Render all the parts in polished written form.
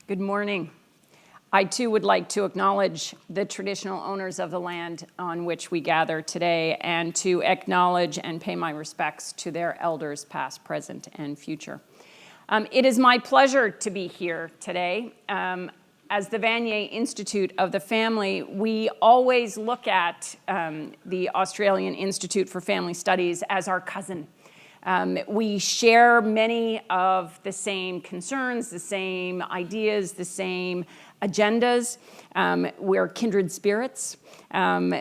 Good morning. I too would like to acknowledge the traditional owners of the land on which we gather today and to acknowledge and pay my respects to their elders past, present, and future. It is my pleasure to be here today. As the Vanier Institute of the Family, we always look at the Australian Institute for Family Studies as our cousin. We share many of the same concerns, the same ideas, the same agendas. We're kindred spirits.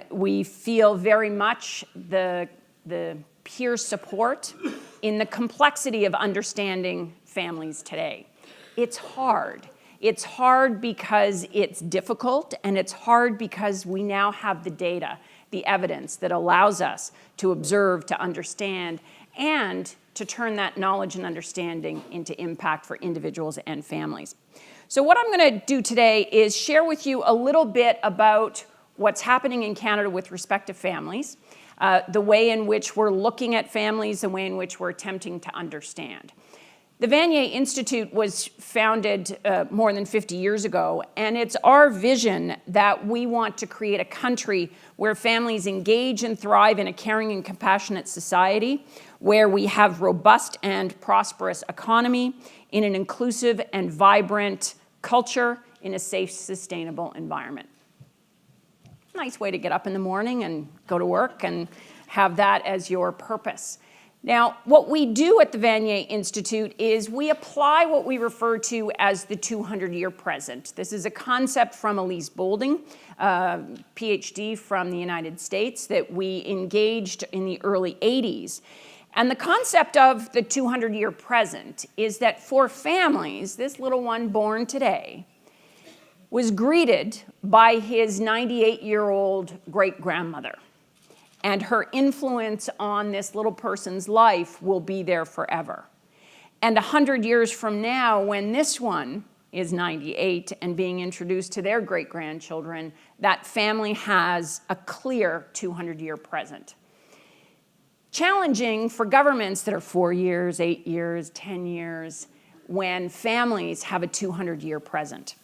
We feel very much the peer support in the complexity of understanding families today. It's hard. It's hard because it's difficult, and it's hard because we now have the data, the evidence that allows us to observe, to understand, and to turn that knowledge and understanding into impact for individuals and families. So what I'm going to do today is share with you a little bit about what's happening in Canada with respect to families, the way in which we're looking at families, the way in which we're attempting to understand. The Vanier Institute was founded more than 50 years ago, and it's our vision that we want to create a country where families engage and thrive in a caring and compassionate society, where we have robust and prosperous economy, in an inclusive and vibrant culture, in a safe, sustainable environment. Nice way to get up in the morning and go to work and have that as your purpose. Now, what we do at the Vanier Institute is we apply what we refer to as the 200-year present. This is a concept from Elise Boulding, PhD from the United States, that we engaged in the early 80s. And the concept of the 200-year present is that for families, this little one born today was greeted by his 98-year-old great-grandmother. And her influence on this little person's life will be there forever. And 100 years from now, when this one is 98 and being introduced to their great-grandchildren, that family has a clear 200-year present. Challenging for governments that are 4 years, 8 years, 10 years, when families have a 200-year present.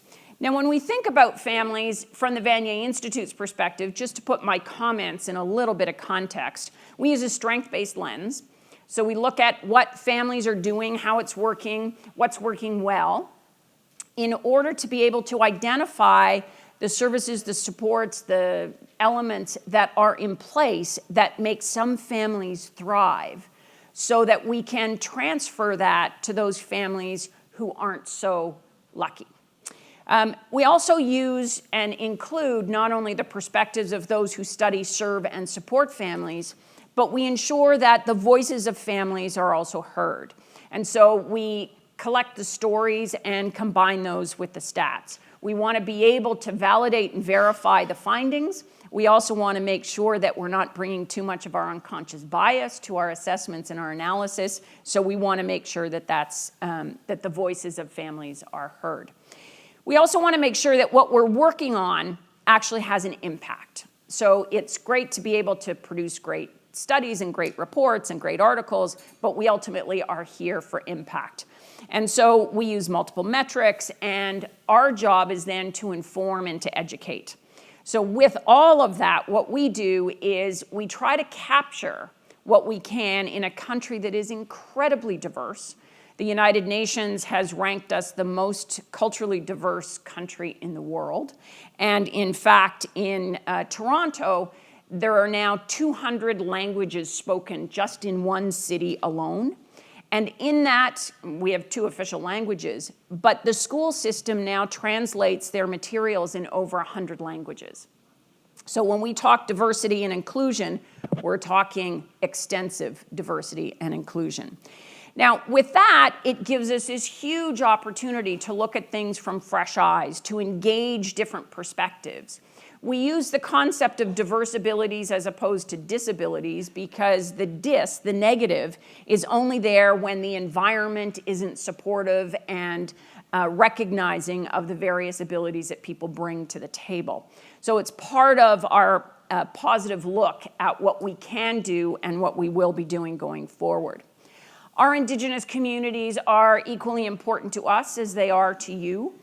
Now, when we think about families from the Vanier Institute's perspective, just to put my comments in a little bit of context, we use a strength-based lens. So we look at what families are doing, how it's working, what's working well, in order to be able to identify the services, the supports, the elements that are in place that make some families thrive, so that we can transfer that to those families who aren't so lucky. We also use and include not only the perspectives of those who study, serve, and support families, but we ensure that the voices of families are also heard. And so we collect the stories and combine those with the stats. We want to be able to validate and verify the findings. We also want to make sure that we're not bringing too much of our unconscious bias to our assessments and our analysis. So we want to make sure that that the voices of families are heard. We also want to make sure that what we're working on actually has an impact. So it's great to be able to produce great studies and great reports and great articles, but we ultimately are here for impact. And so we use multiple metrics, and our job is then to inform and to educate. So with all of that, what we do is we try to capture what we can in a country that is incredibly diverse. The United Nations has ranked us the most culturally diverse country in the world. And in fact, in Toronto, there are now 200 languages spoken just in one city alone. And in that, we have 2 official languages, but the school system now translates their materials in over 100 languages. So when we talk diversity and inclusion, we're talking extensive diversity and inclusion. Now, with that, it gives us this huge opportunity to look at things from fresh eyes, to engage different perspectives. We use the concept of diverse abilities as opposed to disabilities because the the negative, is only there when the environment isn't supportive and recognizing of the various abilities that people bring to the table. So it's part of our positive look at what we can do and what we will be doing going forward. Our Indigenous communities are equally important to us as they are to you.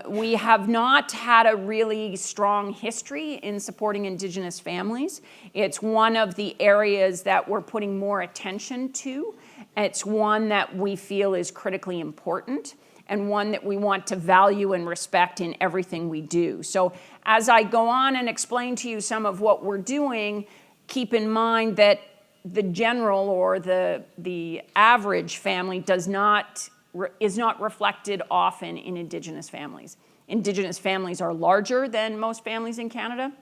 We have not had a really strong history in supporting Indigenous families. It's one of the areas that we're putting more attention to. It's one that we feel is critically important and one that we want to value and respect in everything we do. So as I go on and explain to you some of what we're doing, keep in mind that the general or the average family is not reflected often in Indigenous families. Indigenous families are larger than most families in Canada.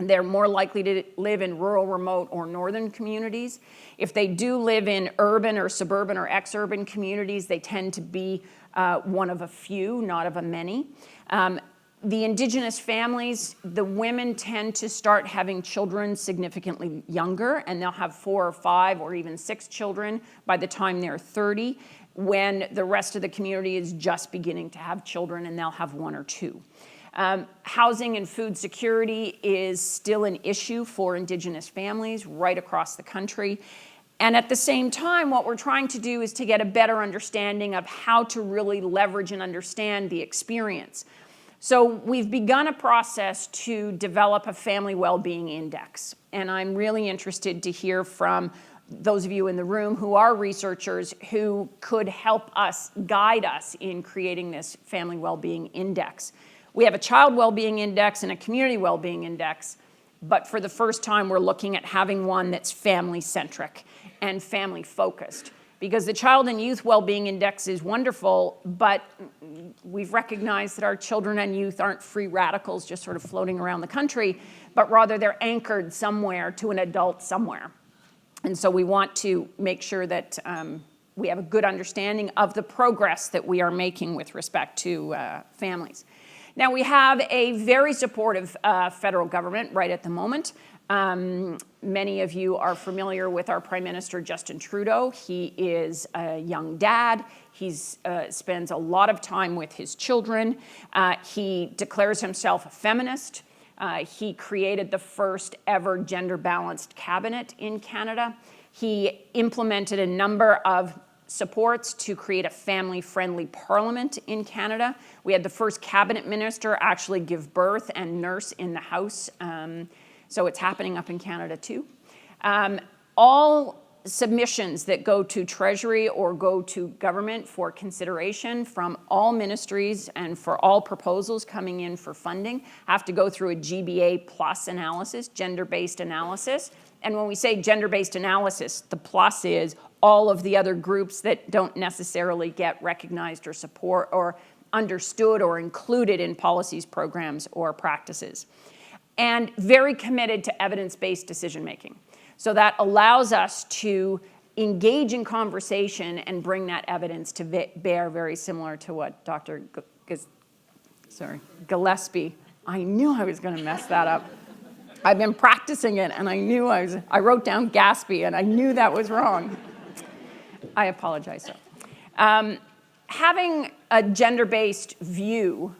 They're more likely to live in rural, remote, or northern communities. If they do live in urban or suburban or ex-urban communities, they tend to be one of a few, not of a many. The Indigenous families, the women tend to start having children significantly younger, and they'll have 4 or 5 or even 6 children by the time they're 30, when the rest of the community is just beginning to have children and they'll have 1 or 2. Housing and food security is still an issue for Indigenous families right across the country. And at the same time, what we're trying to do is to get a better understanding of how to really leverage and understand the experience. So we've begun a process to develop a family well-being index. And I'm really interested to hear from those of you in the room who are researchers who could help us, guide us in creating this family well-being index. We have a child well-being index and a community well-being index, but for the first time we're looking at having one that's family-centric and family-focused. Because the Child and Youth Wellbeing Index is wonderful, but we've recognized that our children and youth aren't free radicals just sort of floating around the country, but rather they're anchored somewhere to an adult somewhere. And so we want to make sure that we have a good understanding of the progress that we are making with respect to families. Now, we have a very supportive federal government right at the moment. Many of you are familiar with our Prime Minister, Justin Trudeau. He is a young dad. He spends a lot of time with his children. He declares himself a feminist. He created the first ever gender-balanced cabinet in Canada. He implemented a number of supports to create a family-friendly parliament in Canada. We had the first cabinet minister actually give birth and nurse in the House. So it's happening up in Canada too. All submissions that go to Treasury or go to government for consideration from all ministries and for all proposals coming in for funding have to go through a GBA plus analysis, gender-based analysis. And when we say gender-based analysis, the plus is all of the other groups that don't necessarily get recognized or support or understood or included in policies, programs, or practices. And very committed to evidence-based decision-making. So that allows us to engage in conversation and bring that evidence to bear, very similar to what Dr. Gillespie, I knew I was going to mess that up. I've been practicing it, and I wrote down Gaspy, and I knew that was wrong. I apologize, sir. Having a gender-based view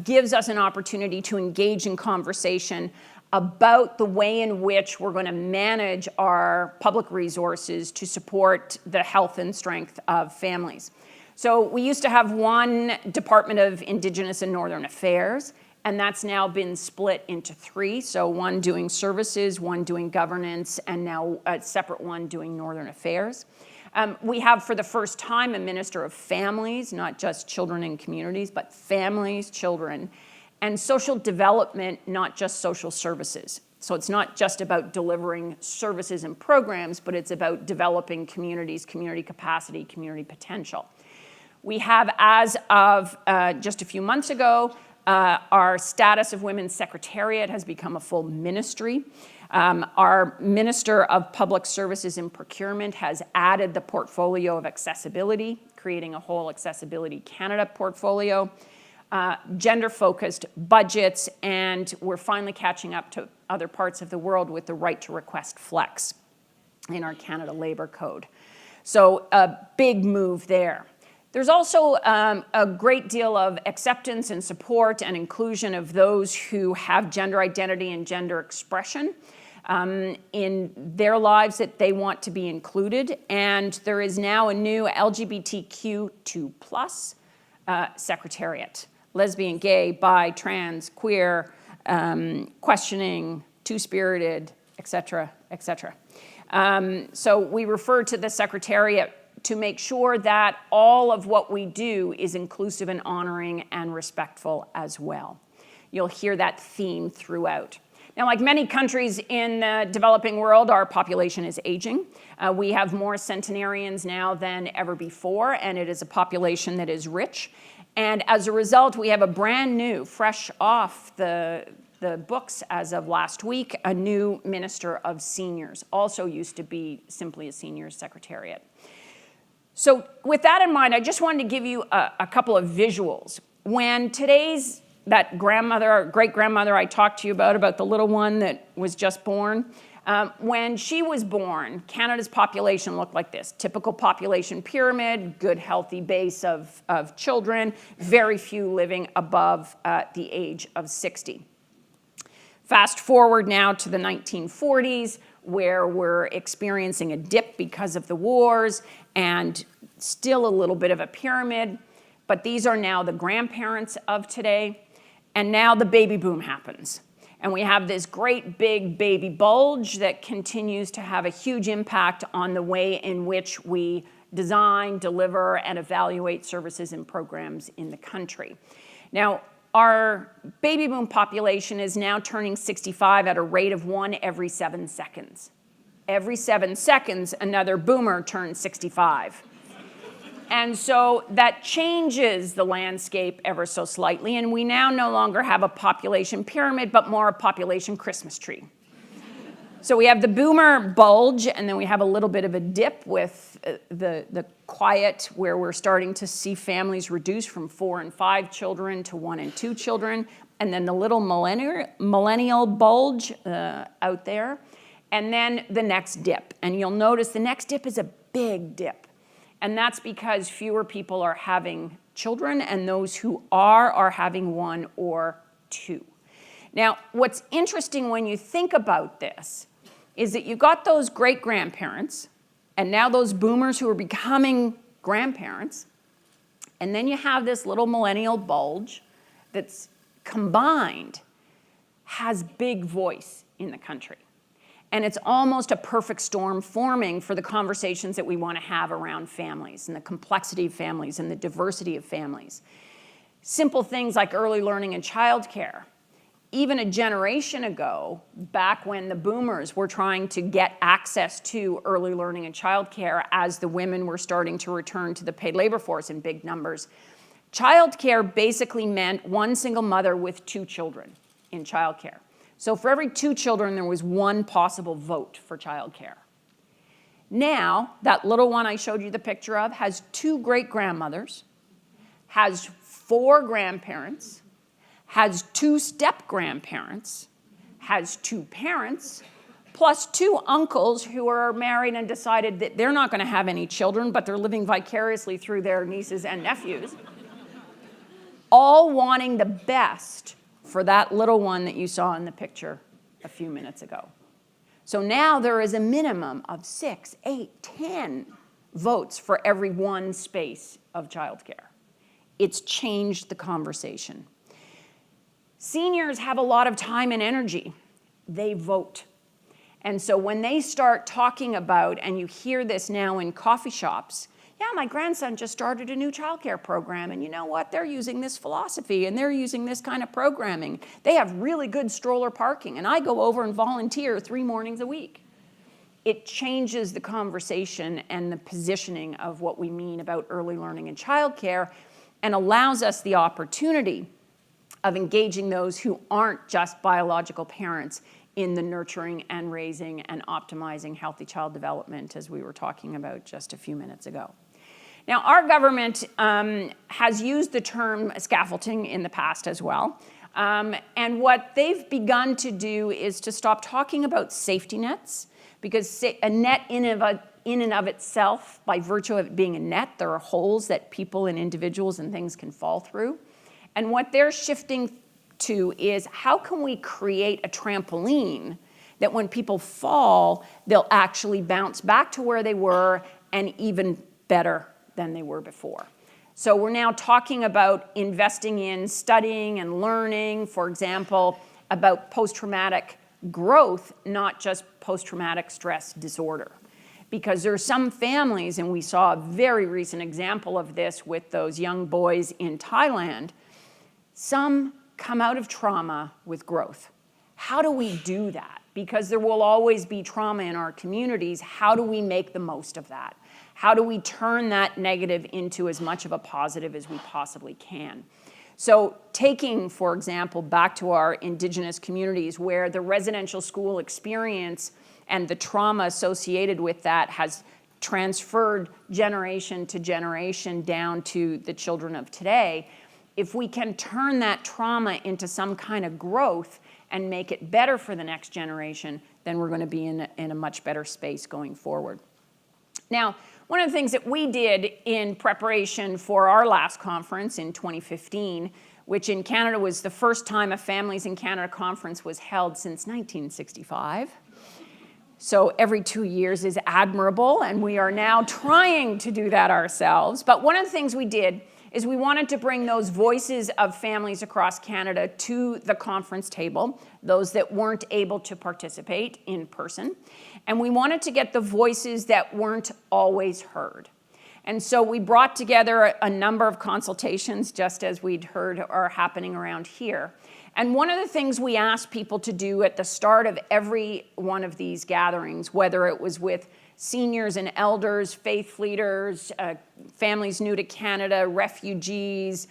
gives us an opportunity to engage in conversation about the way in which we're going to manage our public resources to support the health and strength of families. So we used to have one Department of Indigenous and Northern Affairs, and that's now been split into 3. So one doing services, one doing governance, and now a separate one doing Northern Affairs. We have, for the first time, a Minister of Families, not just children and communities, but families, children, and social development, not just social services. So it's not just about delivering services and programs, but it's about developing communities, community capacity, community potential. We have, as of just a few months ago, our Status of Women's Secretariat has become a full ministry. Our Minister of Public Services and Procurement has added the portfolio of accessibility, creating a whole Accessibility Canada portfolio, gender-focused budgets, and we're finally catching up to other parts of the world with the right to request flex in our Canada Labour Code. So a big move there. There's also a great deal of acceptance and support and inclusion of those who have gender identity and gender expression in their lives that they want to be included. And there is now a new LGBTQ2+ secretariat lesbian, gay, bi, trans, queer, questioning, two-spirited, et cetera, et cetera. So we refer to the Secretariat to make sure that all of what we do is inclusive and honoring and respectful as well. You'll hear that theme throughout. Now, like many countries in the developing world, our population is aging. We have more centenarians now than ever before, and it is a population that is rich. And as a result, we have a brand new, fresh off the books as of last week, a new Minister of Seniors, also used to be simply a Seniors Secretariat. So with that in mind, I just wanted to give you a couple of visuals. When that grandmother or great-grandmother I talked to you about the little one that was just born, when she was born, Canada's population looked like this. Typical population pyramid, good healthy base of children, very few living above the age of 60. Fast forward now to the 1940s, where we're experiencing a dip because of the wars and still a little bit of a pyramid, but these are now the grandparents of today. And now the baby boom happens. And we have this great big baby bulge that continues to have a huge impact on the way in which we design, deliver, and evaluate services and programs in the country. Now, our baby boom population is now turning 65 at a rate of 1 every 7 seconds. Every 7 seconds, another boomer turns 65. And so that changes the landscape ever so slightly, and we now no longer have a population pyramid, but more a population Christmas tree. So we have the boomer bulge, and then we have a little bit of a dip with the quiet, where we're starting to see families reduce from 4 and 5 children to 1 and 2 children, and then the little millennial bulge out there, and then the next dip. And you'll notice the next dip is a big dip. And that's because fewer people are having children, and those who are having 1 or 2. Now, what's interesting when you think about this is that you've got those great-grandparents, and now those boomers who are becoming grandparents, and then you have this little millennial bulge that's combined, has big voice in the country. And it's almost a perfect storm forming for the conversations that we want to have around families and the complexity of families and the diversity of families. Simple things like early learning and childcare. Even a generation ago, back when the boomers were trying to get access to early learning and childcare as the women were starting to return to the paid labor force in big numbers, childcare basically meant one single mother with 2 children in childcare. So for every 2 children, there was 1 possible vote for childcare. Now, that little one I showed you the picture of has 2 great-grandmothers, has 4 grandparents, has 2 step-grandparents, has 2 parents, plus 2 uncles who are married and decided that they're not going to have any children, but they're living vicariously through their nieces and nephews, all wanting the best for that little one that you saw in the picture a few minutes ago. So now there is a minimum of 6, 8, 10 votes for every 1 space of childcare. It's changed the conversation. Seniors have a lot of time and energy. They vote. And so when they start talking about, and you hear this now in coffee shops, yeah, my grandson just started a new childcare program, and you know what? They're using this philosophy, and they're using this kind of programming. They have really good stroller parking, and I go over and volunteer 3 mornings a week. It changes the conversation and the positioning of what we mean about early learning and childcare, and allows us the opportunity of engaging those who aren't just biological parents in the nurturing and raising and optimizing healthy child development, as we were talking about just a few minutes ago. Now, our government has used the term scaffolding in the past as well. And what they've begun to do is to stop talking about safety nets, because a net in and of itself, by virtue of it being a net, there are holes that people and individuals and things can fall through. And what they're shifting to is, how can we create a trampoline that when people fall, they'll actually bounce back to where they were and even better than they were before. So we're now talking about investing in studying and learning, for example, about post-traumatic growth, not just post-traumatic stress disorder. Because there are some families, and we saw a very recent example of this with those young boys in Thailand, some come out of trauma with growth. How do we do that? Because there will always be trauma in our communities. How do we make the most of that? How do we turn that negative into as much of a positive as we possibly can? So taking, for example, back to our Indigenous communities where the residential school experience and the trauma associated with that has transferred generation to generation down to the children of today, if we can turn that trauma into some kind of growth and make it better for the next generation, then we're going to be in a much better space going forward. Now, one of the things that we did in preparation for our last conference in 2015, which in Canada was the first time a Families in Canada conference was held since 1965. So every 2 years is admirable, and we are now trying to do that ourselves. But one of the things we did is we wanted to bring those voices of families across Canada to the conference table, those that weren't able to participate in person. And we wanted to get the voices that weren't always heard. And so we brought together a number of consultations, just as we'd heard are happening around here. And one of the things we asked people to do at the start of every one of these gatherings, whether it was with seniors and elders, faith leaders, families new to Canada, refugees,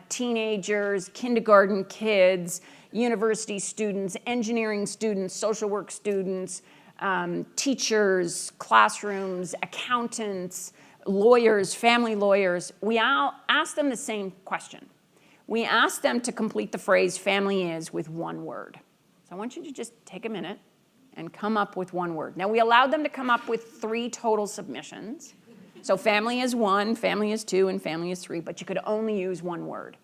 teenagers, kindergarten kids, university students, engineering students, social work students, teachers, classrooms, accountants, lawyers, family lawyers, we all asked them the same question. We asked them to complete the phrase "family is" with one word. So I want you to just take a minute and come up with one word. Now, we allowed them to come up with 3 total submissions. So family is 1, family is 2, and family is 3, but you could only use one word.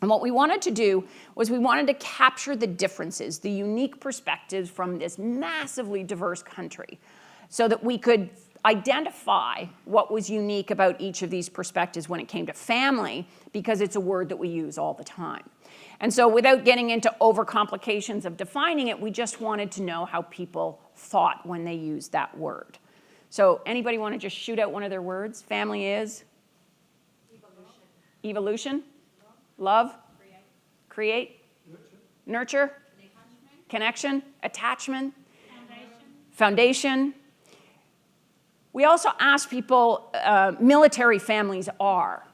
And what we wanted to do was we wanted to capture the differences, the unique perspectives from this massively diverse country, so that we could identify what was unique about each of these perspectives when it came to family, because it's a word that we use all the time. And so without getting into overcomplications of defining it, we just wanted to know how people thought when they used that word. So anybody want to just shoot out one of their words? Family is? Evolution. Evolution? Love? Create? Nurture? Connection? Attachment? Foundation? We also asked people, military families are.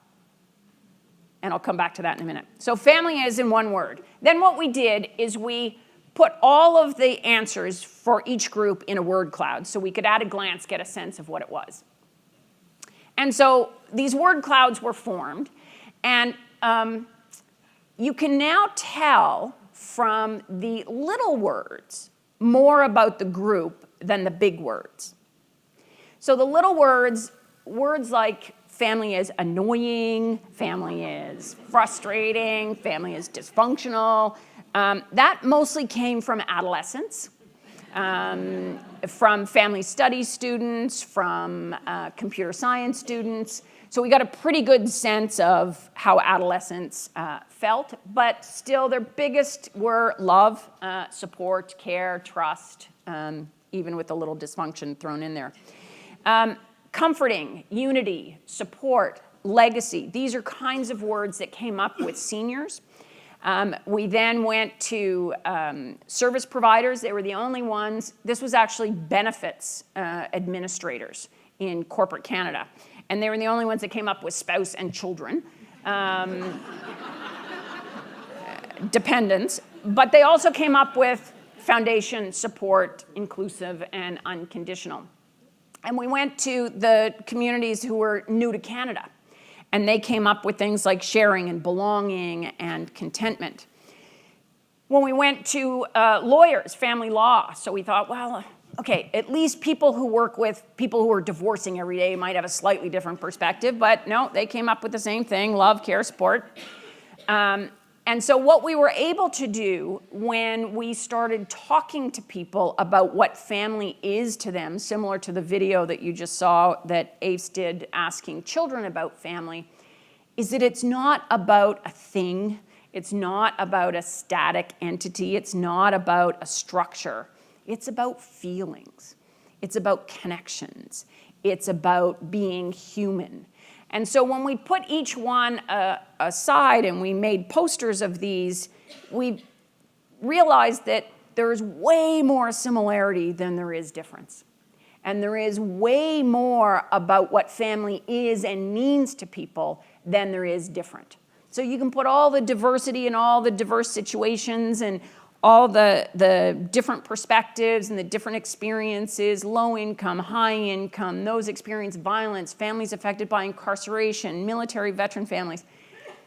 And I'll come back to that in a minute. So family is in one word. Then what we did is we put all of the answers for each group in a word cloud so we could at a glance get a sense of what it was. And so these word clouds were formed. And you can now tell from the little words more about the group than the big words. So the little words like family is annoying, family is frustrating, family is dysfunctional. That mostly came from adolescents, from family studies students, from computer science students. So we got a pretty good sense of how adolescents felt, but still their biggest were love, support, care, trust, even with a little dysfunction thrown in there. Comforting, unity, support, legacy. These are kinds of words that came up with seniors. We then went to service providers. They were the only ones. This was actually benefits administrators in corporate Canada. And they were the only ones that came up with spouse and children. Dependents. But they also came up with foundation, support, inclusive, and unconditional. And we went to the communities who were new to Canada, and they came up with things like sharing and belonging and contentment. When we went to lawyers, family law, so we thought, well, okay, at least people who work with people who are divorcing every day might have a slightly different perspective, but no, they came up with the same thing: love, care, support. And so what we were able to do when we started talking to people about what family is to them, similar to the video that you just saw that AIFS did asking children about family, is that it's not about a thing. It's not about a static entity. It's not about a structure. It's about feelings. It's about connections. It's about being human. And so when we put each one aside and we made posters of these, we realized that there's way more similarity than there is difference. And there is way more about what family is and means to people than there is different. So you can put all the diversity and all the diverse situations and all the different perspectives and the different experiences, low income, high income, those experience violence, families affected by incarceration, military veteran families,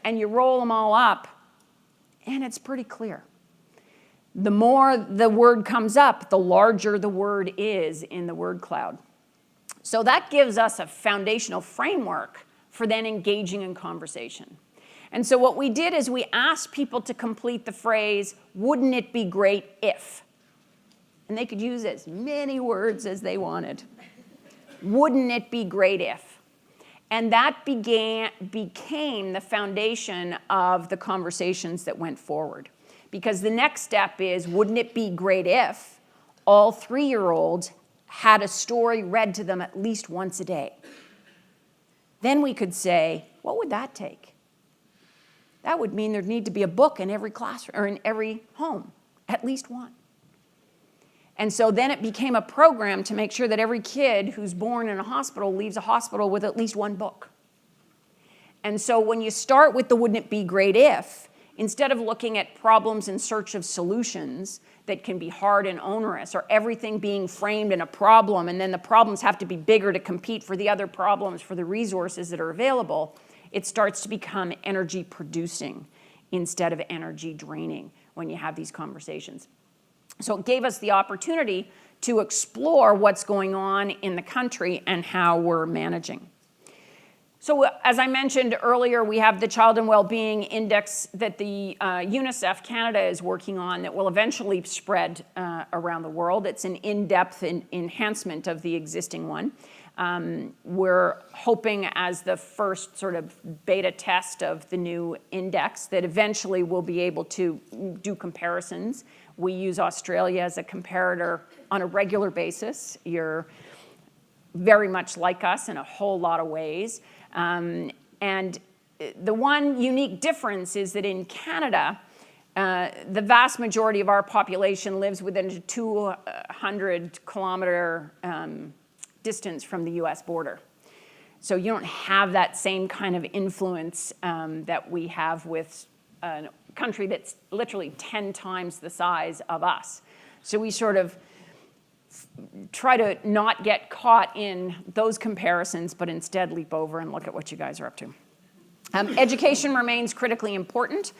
and you roll them all up, and it's pretty clear. The more the word comes up, the larger the word is in the word cloud. So that gives us a foundational framework for then engaging in conversation. And so what we did is we asked people to complete the phrase, wouldn't it be great if? And they could use as many words as they wanted. Wouldn't it be great if? And that became the foundation of the conversations that went forward. Because the next step is, wouldn't it be great if all 3-year-olds had a story read to them at least once a day? Then we could say, what would that take? That would mean there'd need to be a book in every classroom or in every home, at least one. And so then it became a program to make sure that every kid who's born in a hospital leaves a hospital with at least one book. And so when you start with the wouldn't it be great if, instead of looking at problems in search of solutions that can be hard and onerous, or everything being framed in a problem, and then the problems have to be bigger to compete for the other problems, for the resources that are available, it starts to become energy producing instead of energy draining when you have these conversations. So it gave us the opportunity to explore what's going on in the country and how we're managing. So as I mentioned earlier, we have the Child and Wellbeing Index that the UNICEF Canada is working on that will eventually spread around the world. It's an in-depth enhancement of the existing one. We're hoping as the first sort of beta test of the new index that eventually we'll be able to do comparisons. We use Australia as a comparator on a regular basis. You're very much like us in a whole lot of ways. And the one unique difference is that in Canada, the vast majority of our population lives within a 200-kilometer distance from the US border. So you don't have that same kind of influence that we have with a country that's literally 10 times the size of us. So we sort of try to not get caught in those comparisons, but instead leap over and look at what you guys are up to. Education remains critically important.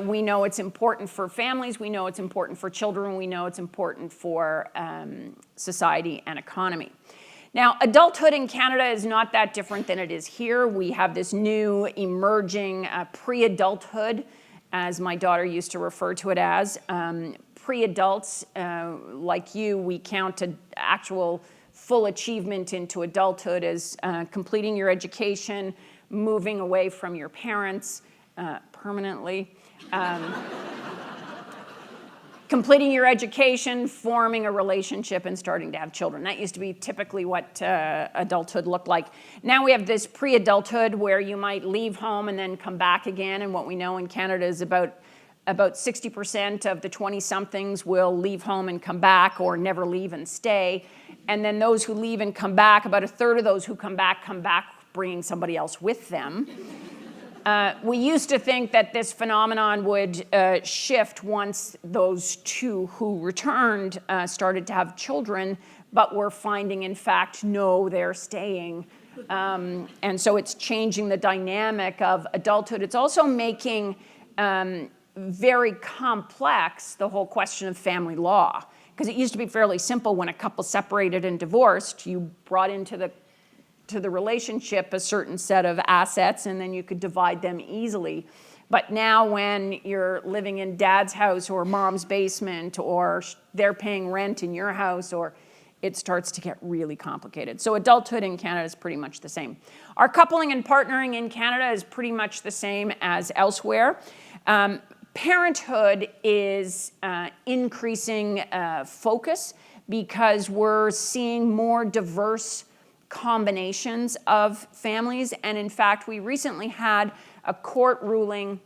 We know it's important for families. We know it's important for children. We know it's important for society and economy. Now, adulthood in Canada is not that different than it is here. We have this new emerging pre-adulthood, as my daughter used to refer to it as. Pre-adults, like you, we count actual full achievement into adulthood as completing your education, moving away from your parents permanently, completing your education, forming a relationship, and starting to have children. That used to be typically what adulthood looked like. Now we have this pre-adulthood where you might leave home and then come back again, and what we know in Canada is about 60% of the 20-somethings will leave home and come back or never leave and stay. And then those who leave and come back, about a third of those who come back bringing somebody else with them. We used to think that this phenomenon would shift once those two who returned started to have children, but we're finding, in fact, no, they're staying. And so it's changing the dynamic of adulthood. It's also making very complex the whole question of family law, because it used to be fairly simple. When a couple separated and divorced, you brought into the relationship a certain set of assets, and then you could divide them easily. But now when you're living in dad's house or mom's basement, or they're paying rent in your house, or it starts to get really complicated. So adulthood in Canada is pretty much the same. Our coupling and partnering in Canada is pretty much the same as elsewhere. Parenthood is increasing focus because we're seeing more diverse combinations of families. And in fact, we recently had a court ruling,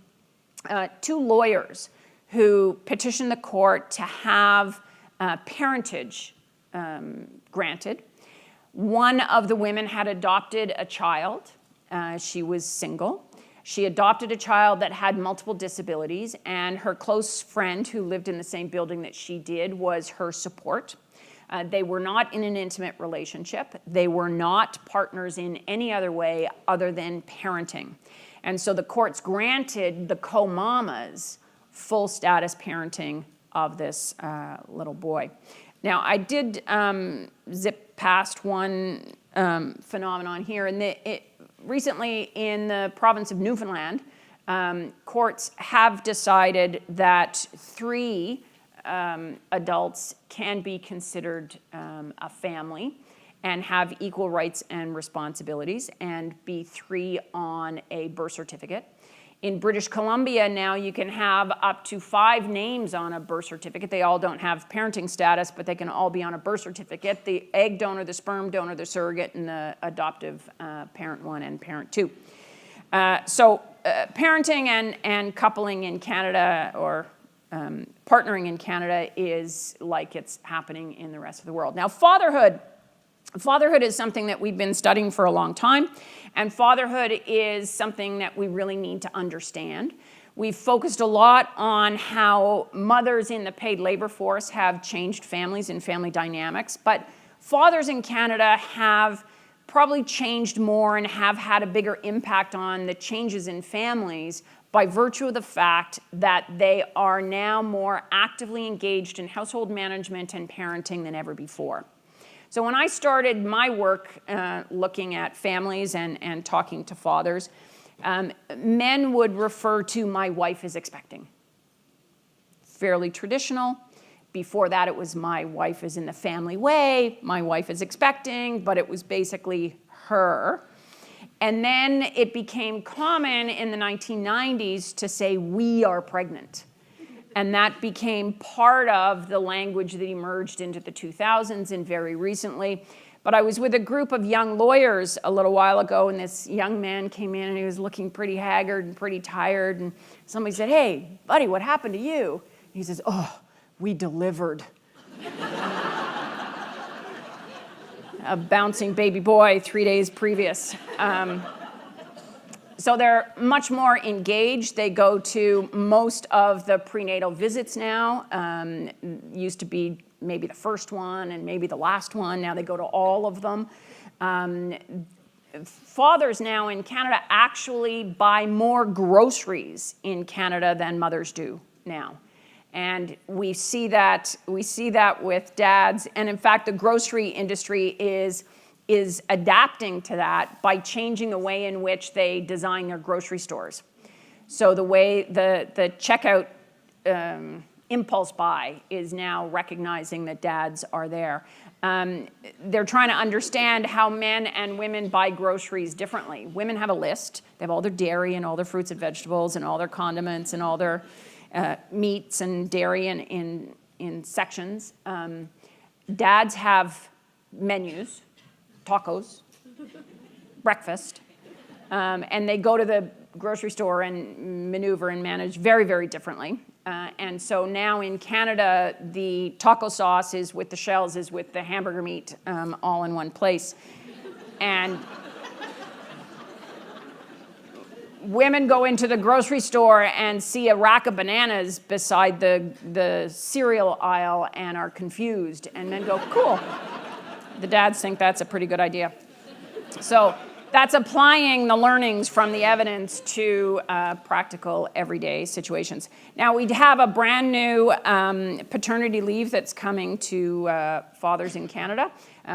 2 lawyers who petitioned the court to have parentage granted. One of the women had adopted a child. She was single. She adopted a child that had multiple disabilities, and her close friend who lived in the same building that she did was her support. They were not in an intimate relationship. They were not partners in any other way other than parenting. And so the courts granted the co-mamas full status parenting of this little boy. Now, I did zip past one phenomenon here, and recently in the province of Newfoundland, courts have decided that 3 adults can be considered a family and have equal rights and responsibilities and be 3 on a birth certificate. In British Columbia now you can have up to 5 names on a birth certificate. They all don't have parenting status, but they can all be on a birth certificate. The egg donor, the sperm donor, the surrogate, and the adoptive parent 1 and parent 2. So parenting and coupling in Canada, or partnering in Canada, is like it's happening in the rest of the world. Now, fatherhood is something that we've been studying for a long time, and fatherhood is something that we really need to understand. We've focused a lot on how mothers in the paid labor force have changed families and family dynamics, but fathers in Canada have probably changed more and have had a bigger impact on the changes in families by virtue of the fact that they are now more actively engaged in household management and parenting than ever before. So when I started my work looking at families and talking to fathers, men would refer to my wife as expecting. Fairly traditional. Before that, it was my wife is in the family way, my wife is expecting, but it was basically her. And then it became common in the 1990s to say, we are pregnant. And that became part of the language that emerged into the 2000s and very recently. But I was with a group of young lawyers a little while ago, and this young man came in and he was looking pretty haggard and pretty tired. And somebody said, hey, buddy, what happened to you? He says, oh, we delivered. A bouncing baby boy 3 days previous. So they're much more engaged. They go to most of the prenatal visits now. Used to be maybe the first one and maybe the last one. Now they go to all of them. Fathers now in Canada actually buy more groceries in Canada than mothers do now. And we see that with dads. And in fact, the grocery industry is adapting to that by changing the way in which they design their grocery stores. So the way the checkout impulse buy is now recognizing that dads are there. They're trying to understand how men and women buy groceries differently. Women have a list. They have all their dairy and all their fruits and vegetables and all their condiments and all their meats and dairy in sections. Dads have menus, tacos, breakfast, and they go to the grocery store and maneuver and manage very, very differently. And so now in Canada, the taco sauce is with the shells, is with the hamburger meat, all in one place. And women go into the grocery store and see a rack of bananas beside the cereal aisle and are confused, and men go, cool. The dads think that's a pretty good idea. So that's applying the learnings from the evidence to practical everyday situations. Now we have a brand new paternity leave that's coming to fathers in Canada.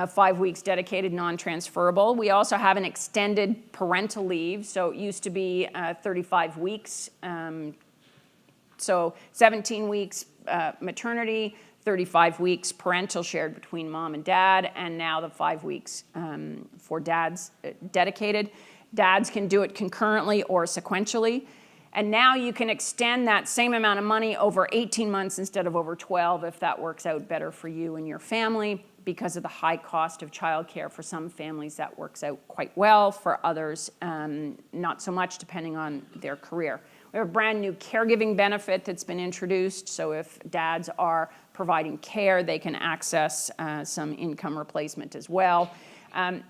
5 weeks dedicated, non-transferable. We also have an extended parental leave. So it used to be 35 weeks. So 17 weeks maternity, 35 weeks parental shared between mom and dad, and now the 5 weeks for dads dedicated. Dads can do it concurrently or sequentially. And now you can extend that same amount of money over 18 months instead of over 12 if that works out better for you and your family. Because of the high cost of childcare, for some families that works out quite well, for others not so much, depending on their career. We have a brand new caregiving benefit that's been introduced, so if dads are providing care, they can access some income replacement as well.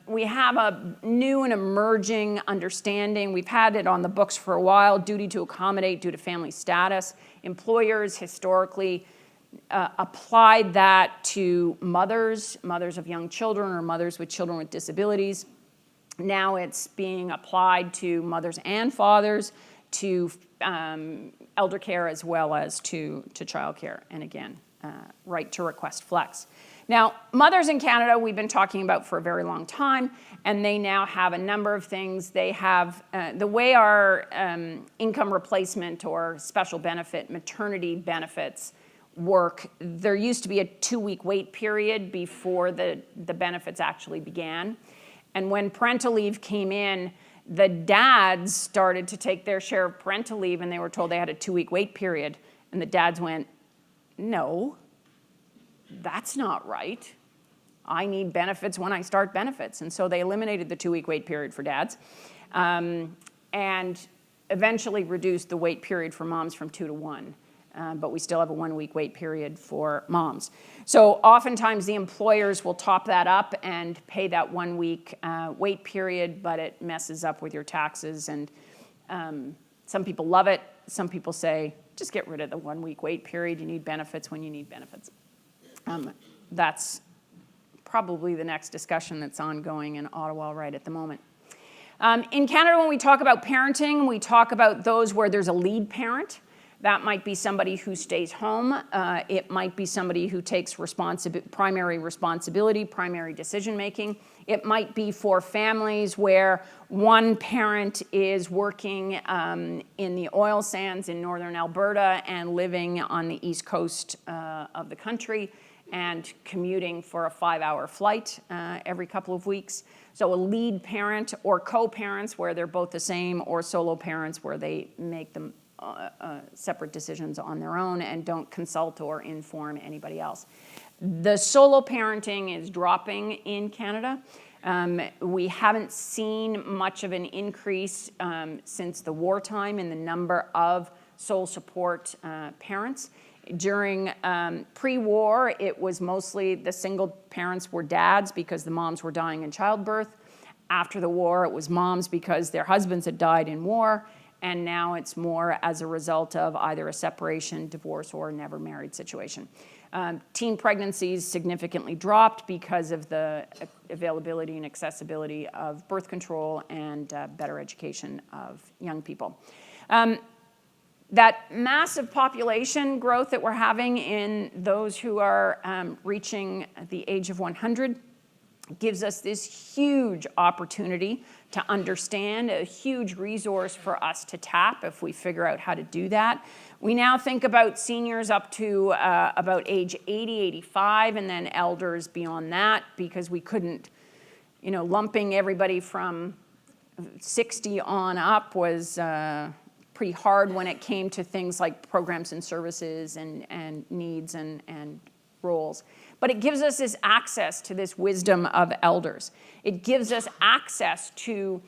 We have a new and emerging understanding. We've had it on the books for a while, duty to accommodate due to family status. Employers historically applied that to mothers of young children or mothers with children with disabilities. Now it's being applied to mothers and fathers, to elder care as well as to child care. And again, right to request flex. Now, mothers in Canada, we've been talking about for a very long time, and they now have a number of things. They have, the way our income replacement or special benefit maternity benefits work, there used to be a 2-week wait period before the benefits actually began. And when parental leave came in, the dads started to take their share of parental leave, and they were told they had a 2-week wait period. And the dads went, no, that's not right. I need benefits when I start benefits. And so they eliminated the 2-week wait period for dads and eventually reduced the wait period for moms from 2 to 1. But we still have a 1-week wait period for moms. So oftentimes the employers will top that up and pay that 1-week wait period, but it messes up with your taxes. And some people love it. Some people say, just get rid of the 1-week wait period. You need benefits when you need benefits. That's probably the next discussion that's ongoing in Ottawa right at the moment. In Canada, when we talk about parenting, we talk about those where there's a lead parent. That might be somebody who stays home. It might be somebody who takes primary responsibility, primary decision-making. It might be for families where one parent is working in the oil sands in northern Alberta and living on the east coast of the country and commuting for a 5-hour flight every couple of weeks. So a lead parent or co-parents where they're both the same, or solo parents where they make them separate decisions on their own and don't consult or inform anybody else. The solo parenting is dropping in Canada. We haven't seen much of an increase since the wartime in the number of sole support parents. During pre-war, it was mostly the single parents were dads because the moms were dying in childbirth. After the war, it was moms because their husbands had died in war. And now it's more as a result of either a separation, divorce, or never married situation. Teen pregnancies significantly dropped because of the availability and accessibility of birth control and better education of young people. That massive population growth that we're having in those who are reaching the age of 100 gives us this huge opportunity to understand, a huge resource for us to tap if we figure out how to do that. We now think about seniors up to about age 80, 85, and then elders beyond that, because we couldn't, lumping everybody from 60 on up was pretty hard when it came to things like programs and services and needs and roles. But it gives us this access to this wisdom of elders. It gives us access to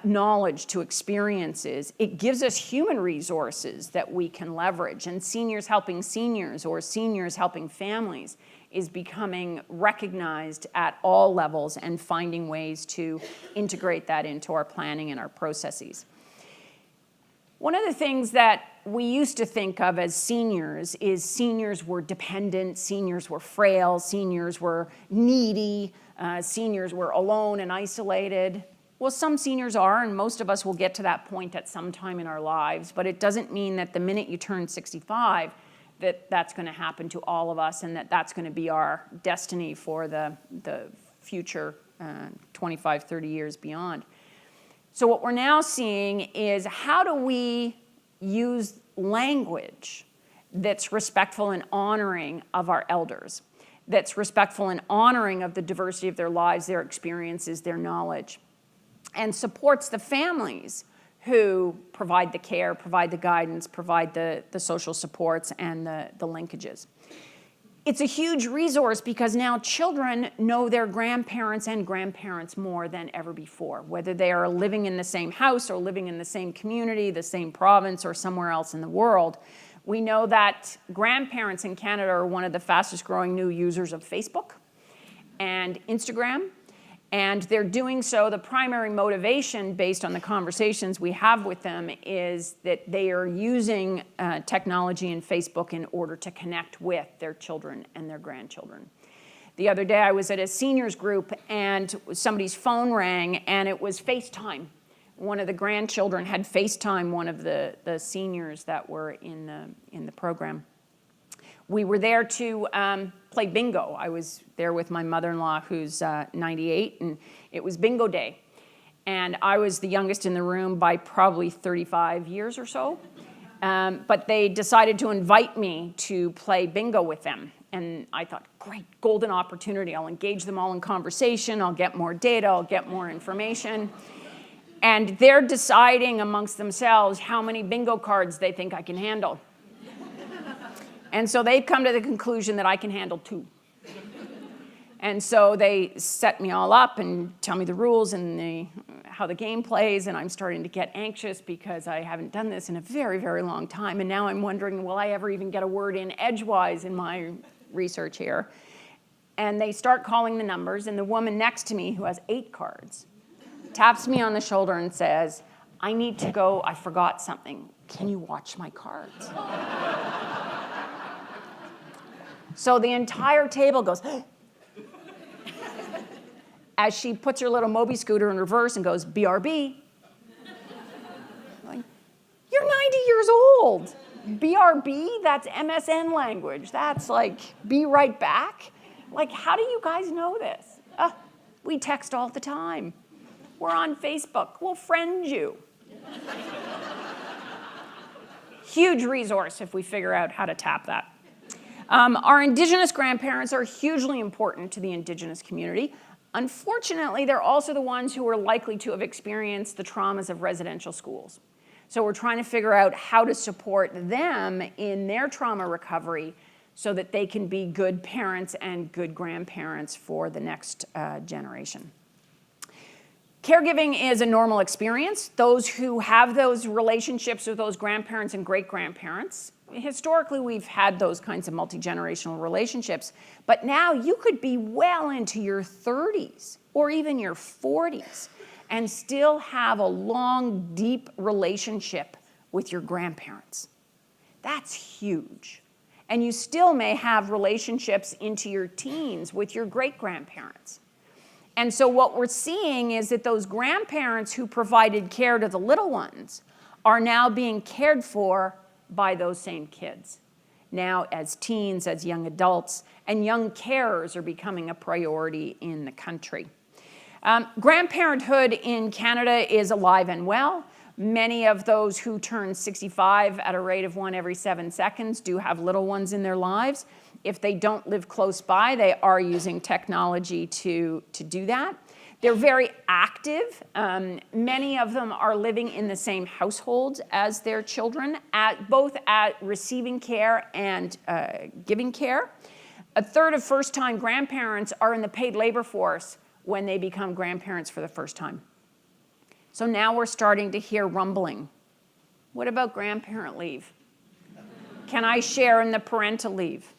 knowledge, to experiences. It gives us human resources that we can leverage. And seniors helping seniors or seniors helping families is becoming recognized at all levels and finding ways to integrate that into our planning and our processes. One of the things that we used to think of as seniors is seniors were dependent, seniors were frail, seniors were needy, seniors were alone and isolated. Well, some seniors are, and most of us will get to that point at some time in our lives, but it doesn't mean that the minute you turn 65 that that's going to happen to all of us and that that's going to be our destiny for the future 25, 30 years beyond. So what we're now seeing is how do we use language that's respectful and honoring of our elders, that's respectful and honoring of the diversity of their lives, their experiences, their knowledge, and supports the families who provide the care, provide the guidance, provide the social supports and the linkages. It's a huge resource because now children know their grandparents and grandparents more than ever before, whether they are living in the same house or living in the same community, the same province, or somewhere else in the world. We know that grandparents in Canada are one of the fastest growing new users of Facebook and Instagram. And they're doing so, the primary motivation based on the conversations we have with them is that they are using technology and Facebook in order to connect with their children and their grandchildren. The other day I was at a seniors group and somebody's phone rang and it was FaceTime. One of the grandchildren had FaceTime one of the seniors that were in the program. We were there to play bingo. I was there with my mother-in-law, who's 98, and it was bingo day. And I was the youngest in the room by probably 35 years or so. But they decided to invite me to play bingo with them. And I thought, great, golden opportunity. I'll engage them all in conversation. I'll get more data. I'll get more information. And they're deciding amongst themselves how many bingo cards they think I can handle. And so they've come to the conclusion that I can handle 2. And so they set me all up and tell me the rules and how the game plays, and I'm starting to get anxious because I haven't done this in a very, very long time, and now I'm wondering, will I ever even get a word in edgewise in my research here? And they start calling the numbers, and the woman next to me, who has 8 cards, taps me on the shoulder and says, I need to go, I forgot something. Can you watch my cards? So the entire table goes, as she puts her little Moby scooter in reverse and goes, BRB. Like, you're 90 years old. BRB, that's MSN language. That's like, be right back. Like, how do you guys know this? We text all the time. We're on Facebook. We'll friend you. Huge resource if we figure out how to tap that. Our Indigenous grandparents are hugely important to the Indigenous community. Unfortunately, they're also the ones who are likely to have experienced the traumas of residential schools. So we're trying to figure out how to support them in their trauma recovery so that they can be good parents and good grandparents for the next generation. Caregiving is a normal experience. Those who have those relationships with those grandparents and great-grandparents, historically we've had those kinds of multi-generational relationships, but now you could be well into your 30s or even your 40s and still have a long, deep relationship with your grandparents. That's huge. And you still may have relationships into your teens with your great-grandparents. And so what we're seeing is that those grandparents who provided care to the little ones are now being cared for by those same kids. Now as teens, as young adults, and young carers are becoming a priority in the country. Grandparenthood in Canada is alive and well. Many of those who turn 65 at a rate of 1 every 7 seconds do have little ones in their lives. If they don't live close by, they are using technology to do that. They're very active. Many of them are living in the same households as their children, both at receiving care and giving care. A third of first-time grandparents are in the paid labor force when they become grandparents for the first time. So now we're starting to hear rumbling. What about grandparent leave? Can I share in the parental leave?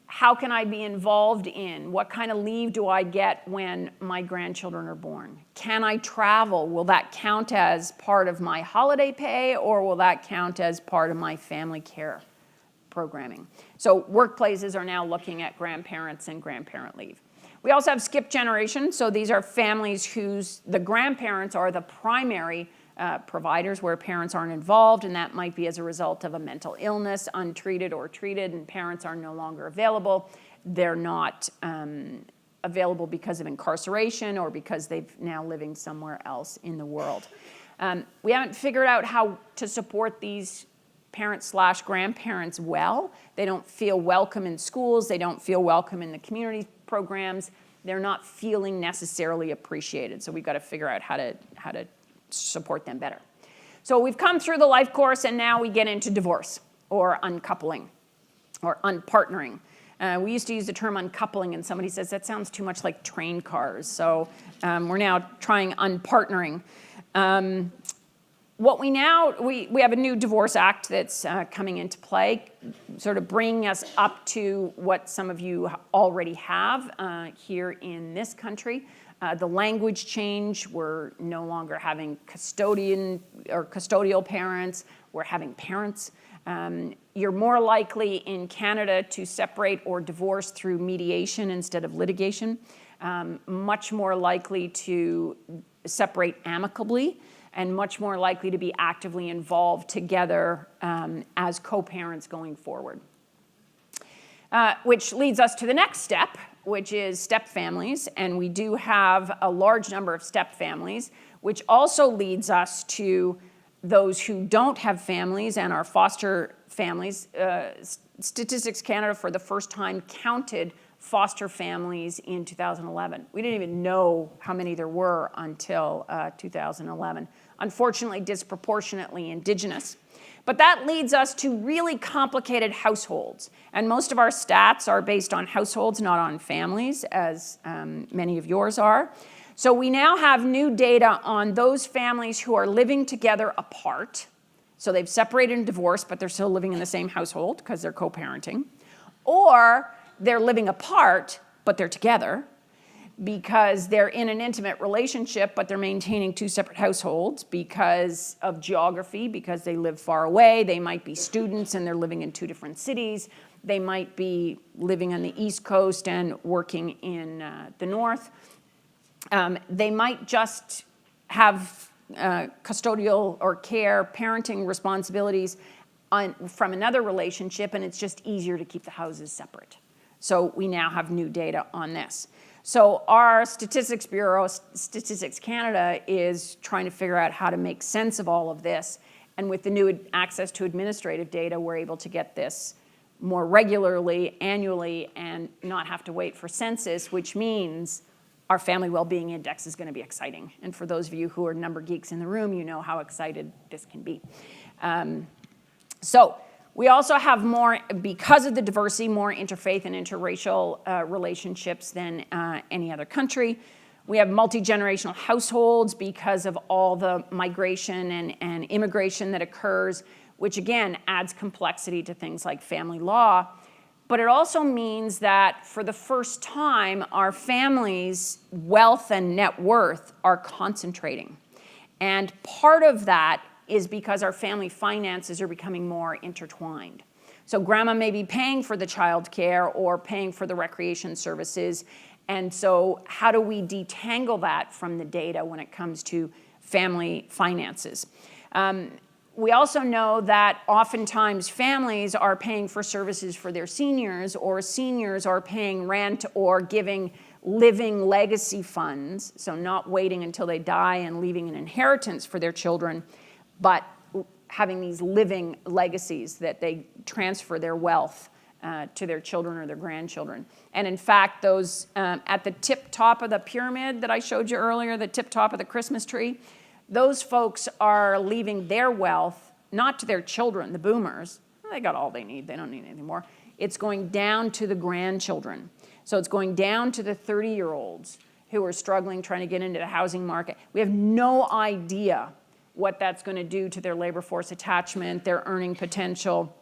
How can I be involved in? What kind of leave do I get when my grandchildren are born? Can I travel? Will that count as part of my holiday pay, or will that count as part of my family care programming? So workplaces are now looking at grandparents and grandparent leave. We also have skip generation. So these are families whose the grandparents are the primary providers where parents aren't involved, and that might be as a result of a mental illness, untreated or treated, and parents are no longer available. They're not available because of incarceration or because they're now living somewhere else in the world. We haven't figured out how to support these parents/grandparents well. They don't feel welcome in schools. They don't feel welcome in the community programs. They're not feeling necessarily appreciated. So we've got to figure out how to support them better. So we've come through the life course, and now we get into divorce or uncoupling or unpartnering. We used to use the term uncoupling, and somebody says that sounds too much like train cars. So we're now trying unpartnering. We have a new Divorce Act that's coming into play, sort of bringing us up to what some of you already have here in this country. The language change, we're no longer having custodian or custodial parents, we're having parents. You're more likely in Canada to separate or divorce through mediation instead of litigation. Much more likely to separate amicably, and much more likely to be actively involved together as co-parents going forward. Which leads us to the next step, which is step families, and we do have a large number of step families, which also leads us to those who don't have families and are foster families. Statistics Canada for the first time counted foster families in 2011. We didn't even know how many there were until 2011. Unfortunately, disproportionately Indigenous. But that leads us to really complicated households. And most of our stats are based on households, not on families, as many of yours are. So we now have new data on those families who are living together apart. So they've separated and divorced, but they're still living in the same household because they're co-parenting. Or they're living apart, but they're together because they're in an intimate relationship, but they're maintaining two separate households because of geography, because they live far away. They might be students and they're living in two different cities. They might be living on the East Coast and working in the North. They might just have custodial or care parenting responsibilities from another relationship, and it's just easier to keep the houses separate. So we now have new data on this. So our Statistics Bureau, Statistics Canada, is trying to figure out how to make sense of all of this. And with the new access to administrative data, we're able to get this more regularly, annually, and not have to wait for census, which means our Family Wellbeing Index is going to be exciting. And for those of you who are number geeks in the room, you know how excited this can be. So we also have more, because of the diversity, more interfaith and interracial relationships than any other country. We have multi-generational households because of all the migration and immigration that occurs, which again adds complexity to things like family law. But it also means that for the first time, our families' wealth and net worth are concentrating. And part of that is because our family finances are becoming more intertwined. So grandma may be paying for the child care or paying for the recreation services. And so how do we detangle that from the data when it comes to family finances? We also know that oftentimes families are paying for services for their seniors, or seniors are paying rent or giving living legacy funds, so not waiting until they die and leaving an inheritance for their children, but having these living legacies that they transfer their wealth to their children or their grandchildren. And in fact, those at the tip top of the pyramid that I showed you earlier, the tip top of the Christmas tree, those folks are leaving their wealth, not to their children, the boomers. They got all they need. They don't need anything more. It's going down to the grandchildren. So it's going down to the 30-year-olds who are struggling, trying to get into the housing market. We have no idea what that's going to do to their labor force attachment, their earning potential.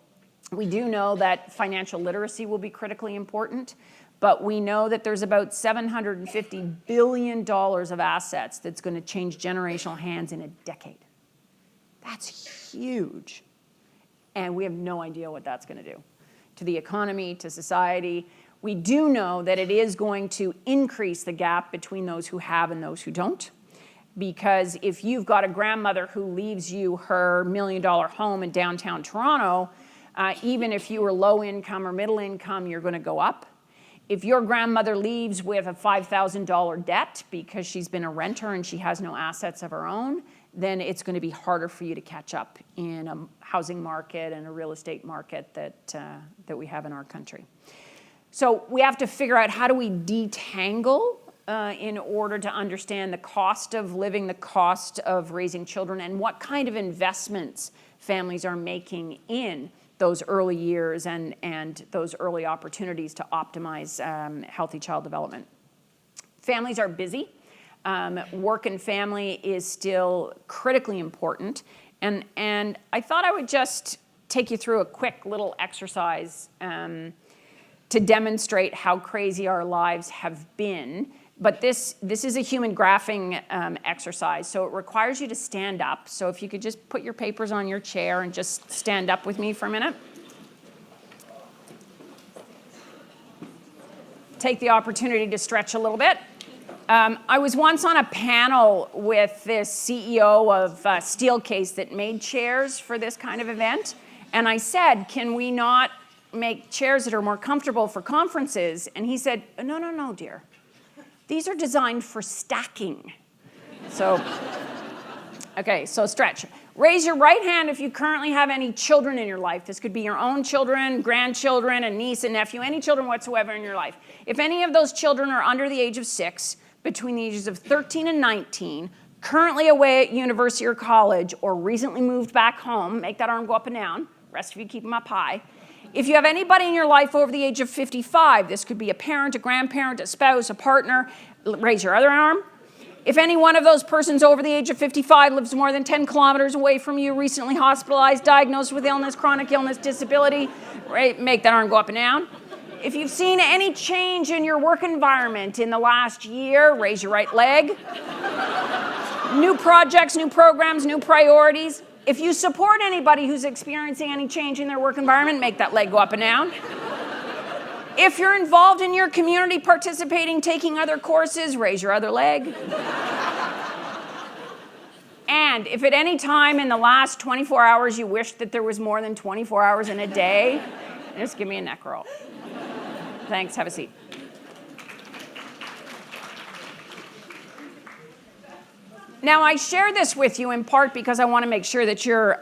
We do know that financial literacy will be critically important, but we know that there's about $750 billion of assets that's going to change generational hands in a decade. That's huge. And we have no idea what that's going to do to the economy, to society. We do know that it is going to increase the gap between those who have and those who don't. Because if you've got a grandmother who leaves you her $1 million home in downtown Toronto, even if you were low income or middle income, you're going to go up. If your grandmother leaves with a $5,000 debt because she's been a renter and she has no assets of her own, then it's going to be harder for you to catch up in a housing market and a real estate market that we have in our country. So we have to figure out, how do we detangle in order to understand the cost of living, the cost of raising children, and what kind of investments families are making in those early years and those early opportunities to optimize healthy child development. Families are busy. Work and family is still critically important. And I thought I would just take you through a quick little exercise to demonstrate how crazy our lives have been. But this is a human graphing exercise, so it requires you to stand up. So if you could just put your papers on your chair and just stand up with me for a minute. Take the opportunity to stretch a little bit. I was once on a panel with this CEO of Steelcase that made chairs for this kind of event, and I said, can we not make chairs that are more comfortable for conferences? And he said, no, dear. These are designed for stacking. So, okay, so stretch. Raise your right hand if you currently have any children in your life. This could be your own children, grandchildren, a niece, a nephew, any children whatsoever in your life. If any of those children are under the age of 6, between the ages of 13 and 19, currently away at university or college, or recently moved back home, make that arm go up and down. Rest of you keep them up high. If you have anybody in your life over the age of 55, this could be a parent, a grandparent, a spouse, a partner, raise your other arm. If any one of those persons over the age of 55 lives more than 10 kilometers away from you, recently hospitalized, diagnosed with illness, chronic illness, disability, right, make that arm go up and down. If you've seen any change in your work environment in the last year, raise your right leg. New projects, new programs, new priorities. If you support anybody who's experiencing any change in their work environment, make that leg go up and down. If you're involved in your community, participating, taking other courses, raise your other leg. And if at any time in the last 24 hours you wish that there was more than 24 hours in a day, just give me a neck roll. Thanks, have a seat. Now, I share this with you in part because I want to make sure that you're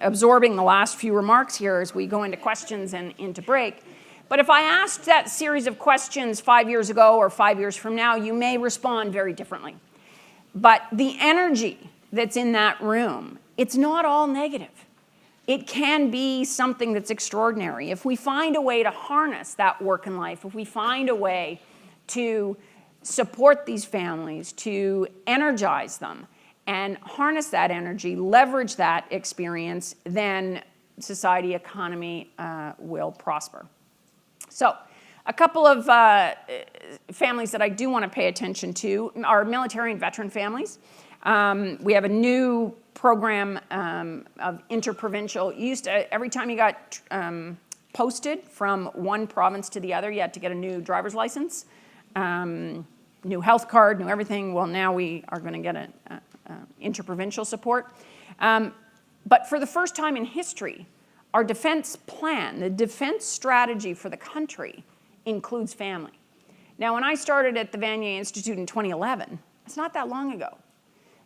absorbing the last few remarks here as we go into questions and into break. But if I asked that series of questions 5 years ago or 5 years from now, you may respond very differently. But the energy that's in that room, it's not all negative. It can be something that's extraordinary. If we find a way to harness that work in life, if we find a way to support these families, to energize them, and harness that energy, leverage that experience, then society, economy will prosper. So, a couple of families that I do want to pay attention to are military and veteran families. We have a new program of interprovincial. Every time you got posted from one province to the other, you had to get a new driver's license, new health card, new everything. Well, now we are going to get an interprovincial support. But for the first time in history, our defense plan, the defense strategy for the country, includes family. Now, when I started at the Vanier Institute in 2011, it's not that long ago,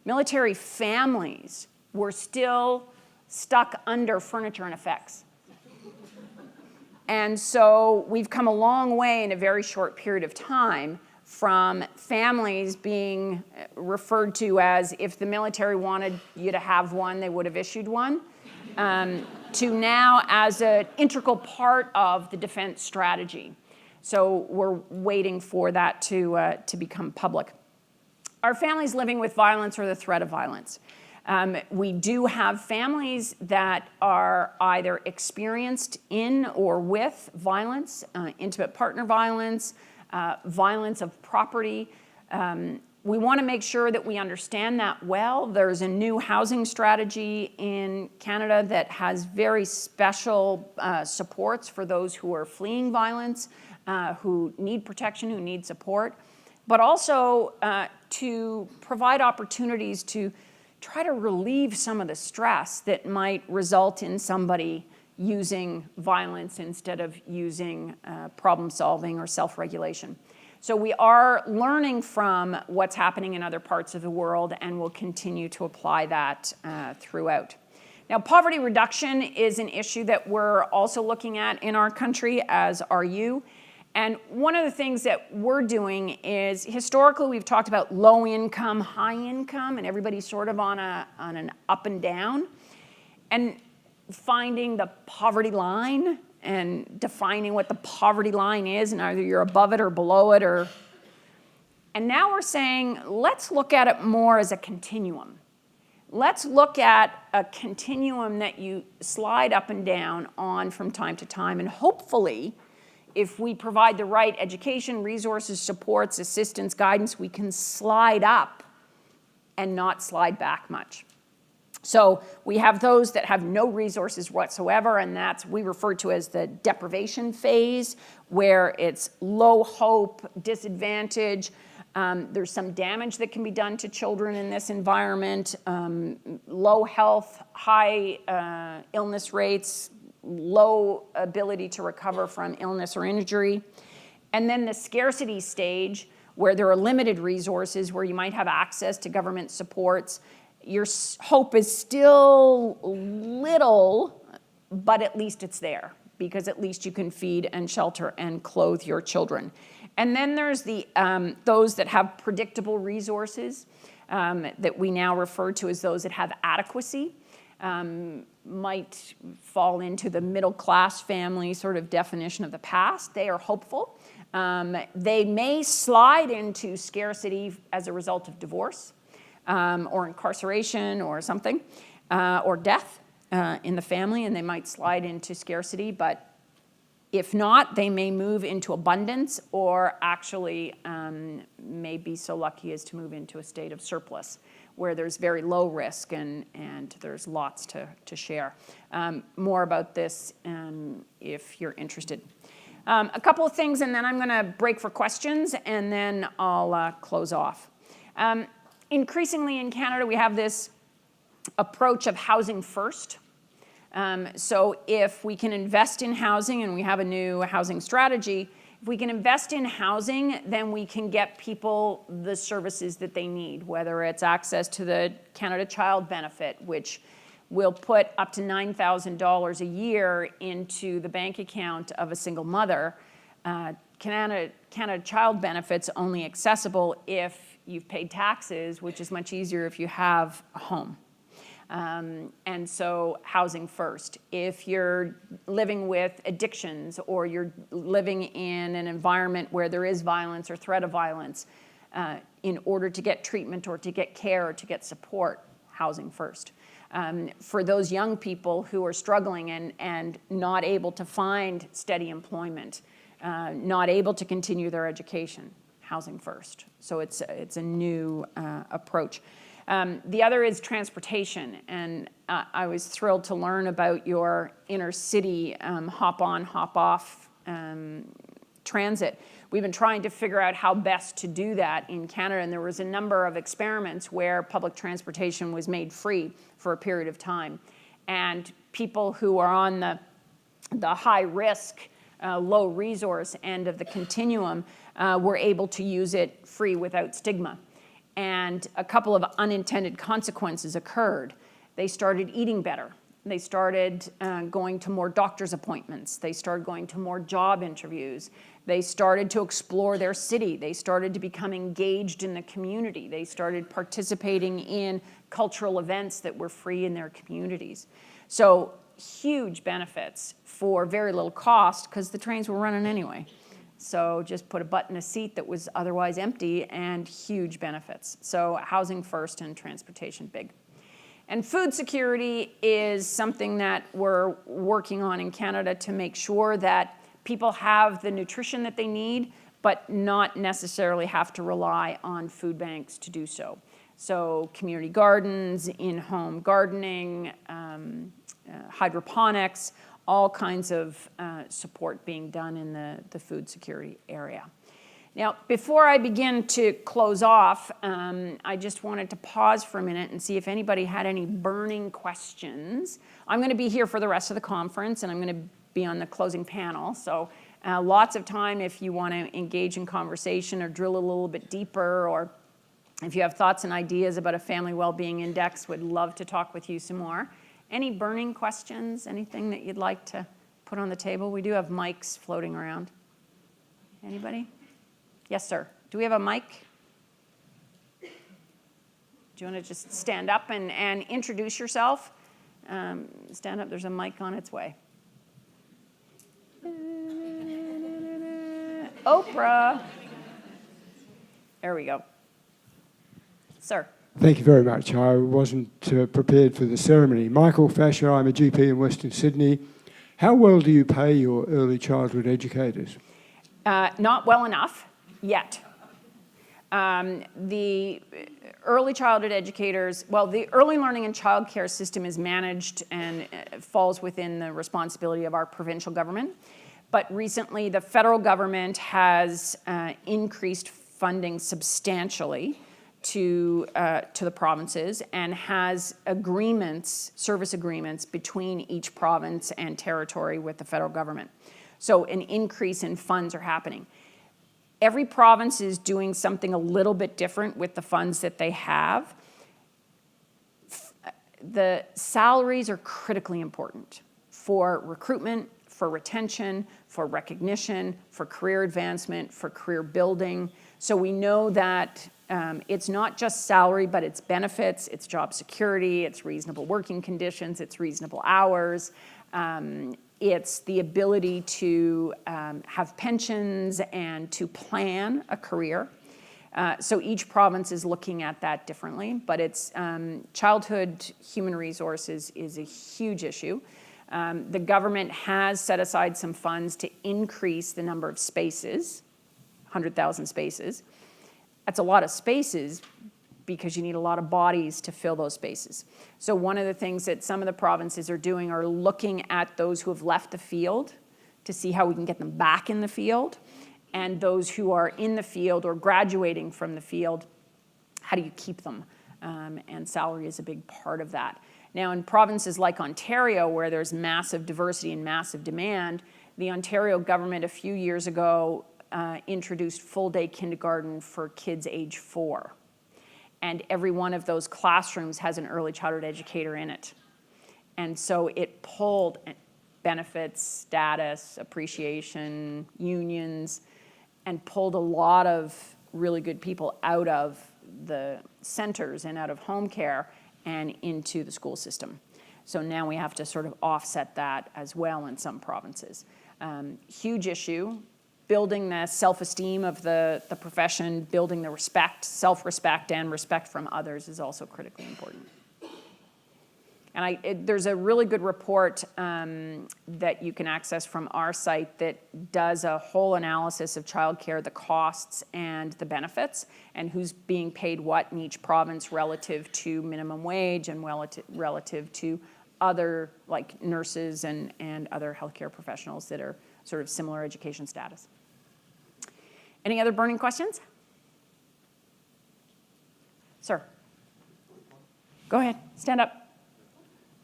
military families were still stuck under furniture and effects. And so we've come a long way in a very short period of time from families being referred to as, if the military wanted you to have one, they would have issued one, to now as an integral part of the defense strategy. So we're waiting for that to become public. Are families living with violence or the threat of violence? We do have families that are either experienced in or with violence, intimate partner violence, violence of property. We want to make sure that we understand that well. There's a new housing strategy in Canada that has very special supports for those who are fleeing violence, who need protection, who need support, but also to provide opportunities to try to relieve some of the stress that might result in somebody using violence instead of using problem solving or self-regulation. So we are learning from what's happening in other parts of the world, and we'll continue to apply that throughout. Now, poverty reduction is an issue that we're also looking at in our country, as are you. And one of the things that we're doing is, historically, we've talked about low income, high income, and everybody's sort of on an up and down. And finding the poverty line and defining what the poverty line is, and either you're above it or below it, and now we're saying, let's look at it more as a continuum. Let's look at a continuum that you slide up and down on from time to time, and hopefully, if we provide the right education, resources, supports, assistance, guidance, we can slide up and not slide back much. So we have those that have no resources whatsoever, and that's we refer to as the deprivation phase, where it's low hope, disadvantage. There's some damage that can be done to children in this environment, low health, high illness rates, low ability to recover from illness or injury. And then the scarcity stage, where there are limited resources, where you might have access to government supports. Your hope is still little, but at least it's there, because at least you can feed and shelter and clothe your children. And then there's the those that have predictable resources that we now refer to as those that have adequacy. Might fall into the middle class family sort of definition of the past. They are hopeful. They may slide into scarcity as a result of divorce, or incarceration or something, or death in the family, and they might slide into scarcity. But if not, they may move into abundance, or actually may be so lucky as to move into a state of surplus, where there's very low risk and there's lots to share. More about this if you're interested. A couple of things, and then I'm going to break for questions, and then I'll close off. Increasingly in Canada, we have this approach of housing first. So if we can invest in housing, and we have a new housing strategy, if we can invest in housing, then we can get people the services that they need, whether it's access to the Canada Child Benefit, which will put up to $9,000 a year into the bank account of a single mother. Canada Child Benefit's only accessible if you've paid taxes, which is much easier if you have a home. And so housing first. If you're living with addictions, or you're living in an environment where there is violence or threat of violence, in order to get treatment or to get care or to get support, housing first. For those young people who are struggling and not able to find steady employment, not able to continue their education, housing first. So it's a new approach. The other is transportation, and I was thrilled to learn about your inner city hop-on, hop-off transit. We've been trying to figure out how best to do that in Canada, and there was a number of experiments where public transportation was made free for a period of time. And people who are on the high-risk, low-resource end of the continuum were able to use it free without stigma. And a couple of unintended consequences occurred. They started eating better. They started going to more doctor's appointments. They started going to more job interviews. They started to explore their city. They started to become engaged in the community. They started participating in cultural events that were free in their communities. So huge benefits for very little cost, because the trains were running anyway. So just put a butt in a seat that was otherwise empty, and huge benefits. So housing first and transportation big. And food security is something that we're working on in Canada to make sure that people have the nutrition that they need, but not necessarily have to rely on food banks to do so. So community gardens, in-home gardening, hydroponics, all kinds of support being done in the food security area. Now, before I begin to close off, I just wanted to pause for a minute and see if anybody had any burning questions. I'm going to be here for the rest of the conference, and I'm going to be on the closing panel. So lots of time if you want to engage in conversation or drill a little bit deeper, or if you have thoughts and ideas about a family well-being index, would love to talk with you some more. Any burning questions, anything that you'd like to put on the table? We do have mics floating around. Anybody? Yes, sir. Do we have a mic? Do you want to just stand up and introduce yourself? Stand up, there's a mic on its way. Oprah. There we go. Sir. Thank you very much. I wasn't prepared for the ceremony. Michael Fasher, I'm a GP in Western Sydney. How well do you pay your early childhood educators? Not well enough yet. The early childhood educators, well, the early learning and childcare system is managed and falls within the responsibility of our provincial government. But recently, the federal government has increased funding substantially to the provinces and has agreements, service agreements between each province and territory with the federal government. So an increase in funds are happening. Every province is doing something a little bit different with the funds that they have. The salaries are critically important for recruitment, for retention, for recognition, for career advancement, for career building. So we know that it's not just salary, but it's benefits, it's job security, it's reasonable working conditions, it's reasonable hours. It's the ability to have pensions and to plan a career. So each province is looking at that differently, but it's childhood human resources is a huge issue. The government has set aside some funds to increase the number of spaces, 100,000 spaces. That's a lot of spaces because you need a lot of bodies to fill those spaces. So one of the things that some of the provinces are doing are looking at those who have left the field to see how we can get them back in the field, and those who are in the field or graduating from the field, how do you keep them? And salary is a big part of that. Now, in provinces like Ontario, where there's massive diversity and massive demand, the Ontario government a few years ago introduced full-day kindergarten for kids age 4. And every one of those classrooms has an early childhood educator in it. And so it pulled benefits, status, appreciation, unions, and pulled a lot of really good people out of the centers and out of home care and into the school system. So now we have to sort of offset that as well in some provinces. Huge issue. Building the self-esteem of the profession, building the respect, self-respect, and respect from others is also critically important. And there's a really good report that you can access from our site that does a whole analysis of childcare, the costs and the benefits, and who's being paid what in each province relative to minimum wage and relative to other, like nurses and other healthcare professionals that are sort of similar education status. Any other burning questions? Sir. Go ahead, stand up.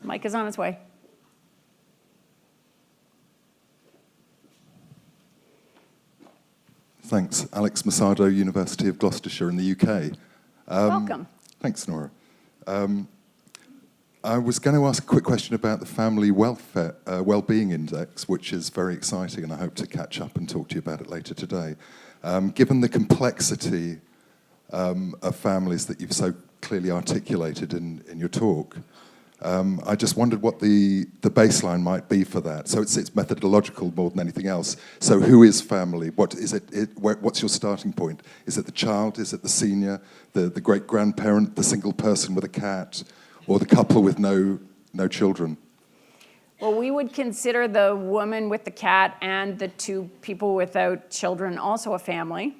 Mic is on its way. Thanks. Alex Masado, University of Gloucestershire in the UK. Welcome. Thanks, Nora. I was going to ask a quick question about the Family Wellbeing Index, which is very exciting, and I hope to catch up and talk to you about it later today. Given the complexity of families that you've so clearly articulated in your talk, I just wondered what the baseline might be for that. So it's methodological more than anything else. So who is family? What is it? What's your starting point? Is it the child? Is it the senior? The great-grandparent? The single person with a cat? Or the couple with no children? Well, we would consider the woman with the cat and the two people without children also a family.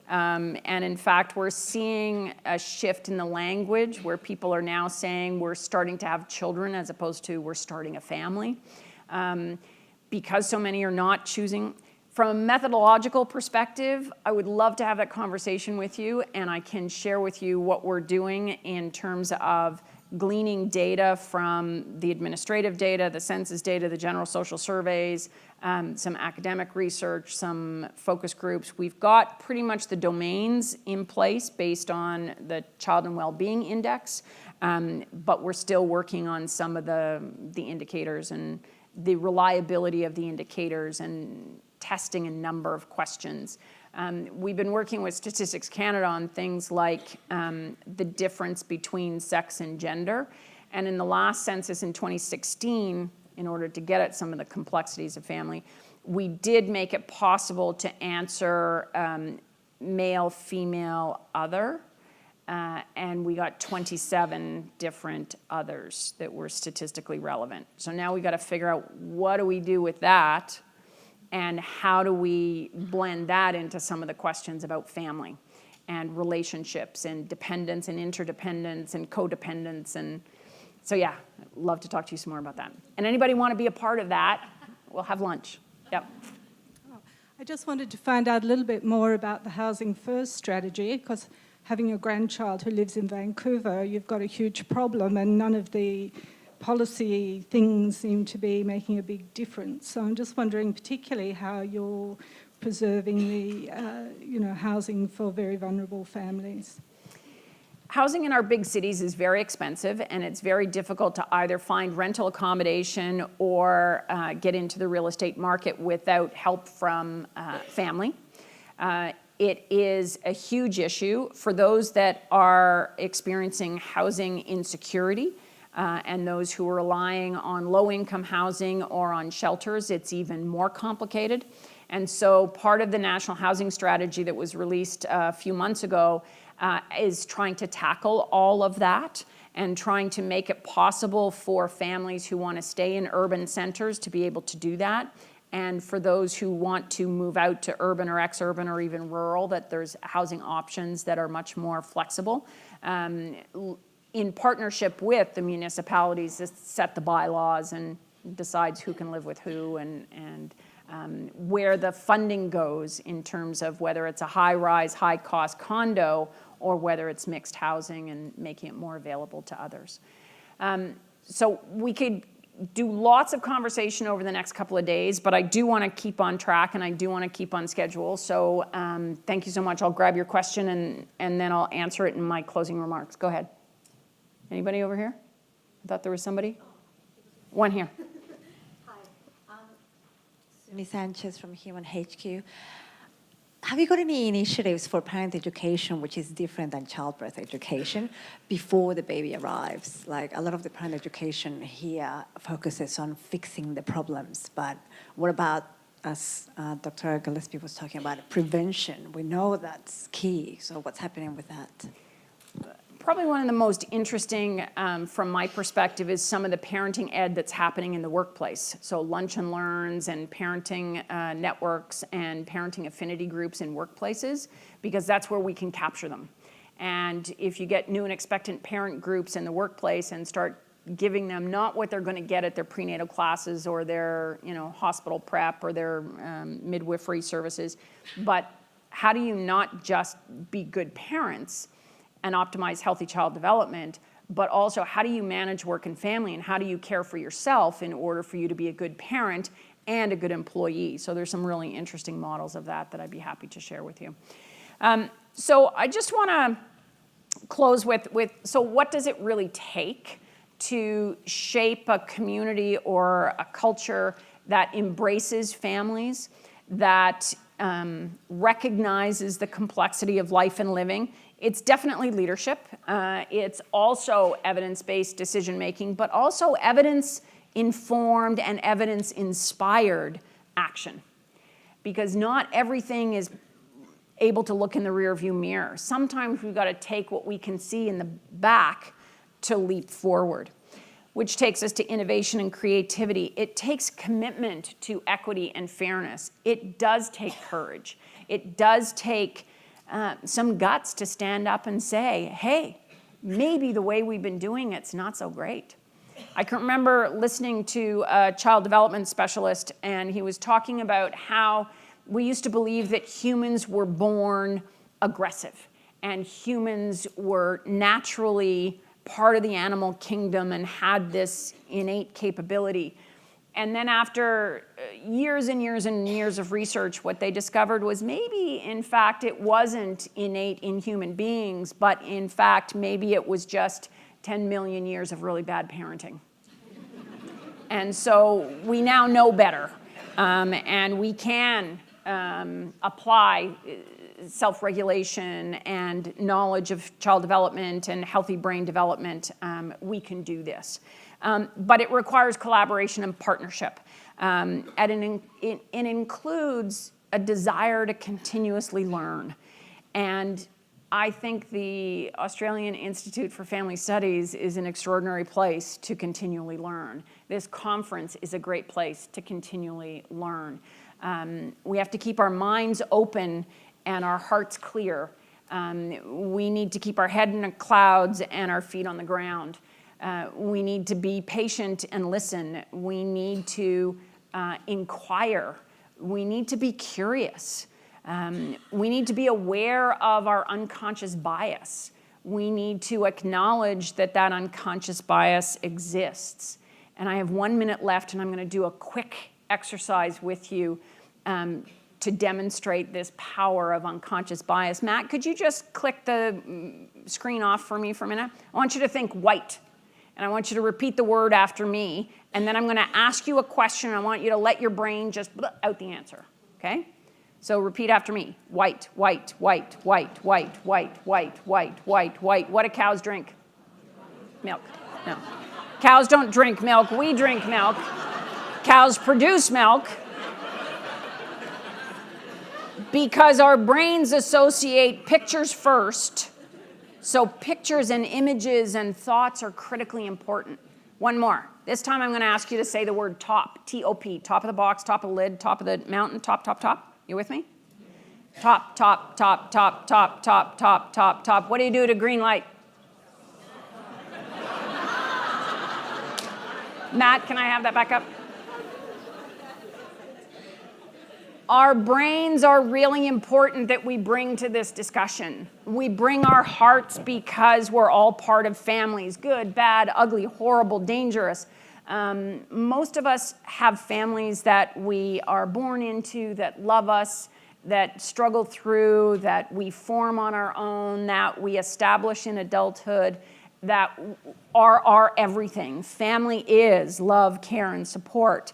And in fact, we're seeing a shift in the language where people are now saying we're starting to have children as opposed to we're starting a family. Because so many are not choosing. From a methodological perspective, I would love to have that conversation with you, and I can share with you what we're doing in terms of gleaning data from the administrative data, the census data, the general social surveys, some academic research, some focus groups. We've got pretty much the domains in place based on the Child and Wellbeing Index, but we're still working on some of the indicators and the reliability of the indicators and testing a number of questions. We've been working with Statistics Canada on things like the difference between sex and gender. And in the last census in 2016, in order to get at some of the complexities of family, we did make it possible to answer male, female, other, and we got 27 different others that were statistically relevant. So now we got to figure out what do we do with that, and how do we blend that into some of the questions about family and relationships and dependence and interdependence and codependence. And so yeah, I'd love to talk to you some more about that. And anybody want to be a part of that, we'll have lunch. Yep. I just wanted to find out a little bit more about the Housing First strategy, because having a grandchild who lives in Vancouver, you've got a huge problem, and none of the policy things seem to be making a big difference. So I'm just wondering particularly how you're preserving the housing for very vulnerable families. Housing in our big cities is very expensive, and it's very difficult to either find rental accommodation or get into the real estate market without help from family. It is a huge issue for those that are experiencing housing insecurity and those who are relying on low-income housing or on shelters. It's even more complicated. And so part of the National Housing Strategy that was released a few months ago is trying to tackle all of that and trying to make it possible for families who want to stay in urban centers to be able to do that. And for those who want to move out to urban or ex-urban or even rural, that there's housing options that are much more flexible. In partnership with the municipalities that set the bylaws and decides who can live with who and where the funding goes in terms of whether it's a high-rise, high-cost condo or whether it's mixed housing and making it more available to others. So we could do lots of conversation over the next couple of days, but I do want to keep on track and I do want to keep on schedule. So thank you so much. I'll grab your question and then I'll answer it in my closing remarks. Go ahead. Anybody over here? I thought there was somebody. One here. Hi, Sumi Sanchez from Human HQ. Have you got any initiatives for parent education which is different than childbirth education before the baby arrives? Like a lot of the parent education here focuses on fixing the problems, but what about, as Dr. Gillespie was talking about, prevention? We know that's key, so what's happening with that? Probably one of the most interesting, from my perspective, is some of the parenting ed that's happening in the workplace. So lunch and learns and parenting networks and parenting affinity groups in workplaces, because that's where we can capture them. And if you get new and expectant parent groups in the workplace and start giving them not what they're going to get at their prenatal classes or their hospital prep or their midwifery services, but how do you not just be good parents and optimize healthy child development, but also how do you manage work and family and how do you care for yourself in order for you to be a good parent and a good employee? So there's some really interesting models of that I'd be happy to share with you. So I just want to close with, so what does it really take to shape a community or a culture that embraces families, that recognizes the complexity of life and living? It's definitely leadership. It's also evidence-based decision-making, but also evidence-informed and evidence-inspired action. Because not everything is able to look in the rearview mirror. Sometimes we've got to take what we can see in the back to leap forward, which takes us to innovation and creativity. It takes commitment to equity and fairness. It does take courage. It does take some guts to stand up and say, hey, maybe the way we've been doing it's not so great. I can remember listening to a child development specialist, and he was talking about how we used to believe that humans were born aggressive and humans were naturally part of the animal kingdom and had this innate capability. And then after years and years and years of research, what they discovered was maybe, in fact, it wasn't innate in human beings, but in fact, maybe it was just 10 million years of really bad parenting. And so we now know better, and we can apply self-regulation and knowledge of child development and healthy brain development. We can do this. But it requires collaboration and partnership. And it includes a desire to continuously learn. And I think the Australian Institute for Family Studies is an extraordinary place to continually learn. This conference is a great place to continually learn. We have to keep our minds open and our hearts clear. We need to keep our head in the clouds and our feet on the ground. We need to be patient and listen. We need to inquire. We need to be curious. We need to be aware of our unconscious bias. We need to acknowledge that that unconscious bias exists. And I have 1 minute left, and I'm going to do a quick exercise with you to demonstrate this power of unconscious bias. Matt, could you just click the screen off for me for a minute? I want you to think white. And I want you to repeat the word after me. And then I'm going to ask you a question. I want you to let your brain just out the answer. Okay? So repeat after me. White, white, white, white, white, white, white, white, white, white. What do cows drink? Milk. No. Cows don't drink milk. We drink milk. Cows produce milk because our brains associate pictures first. So pictures and images and thoughts are critically important. One more. This time I'm going to ask you to say the word top. T-O-P. Top of the box, top of the lid, top of the mountain, top, top, top. You with me? Top, top, top, top, top, top, top, top, top. What do you do to green light? Matt, can I have that back up? Our brains are really important that we bring to this discussion. We bring our hearts because we're all part of families, good, bad, ugly, horrible, dangerous. Most of us have families that we are born into, that love us, that struggle through, that we form on our own, that we establish in adulthood, that are our everything. Family is love, care, and support.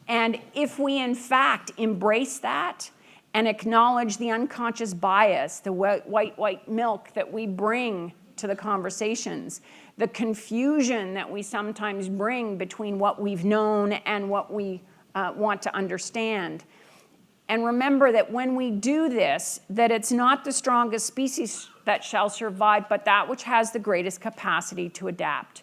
And if we, in fact, embrace that and acknowledge the unconscious bias, the white milk that we bring to the conversations, the confusion that we sometimes bring between what we've known and what we want to understand. And remember that when we do this, that it's not the strongest species that shall survive, but that which has the greatest capacity to adapt.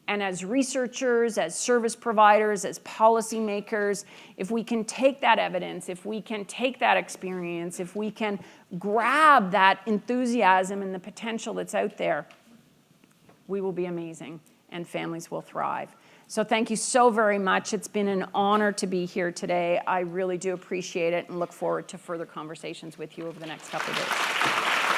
And as researchers, as service providers, as policymakers, if we can take that evidence, if we can take that experience, if we can grab that enthusiasm and the potential that's out there, we will be amazing and families will thrive. So thank you so very much. It's been an honor to be here today. I really do appreciate it and look forward to further conversations with you over the next couple of days.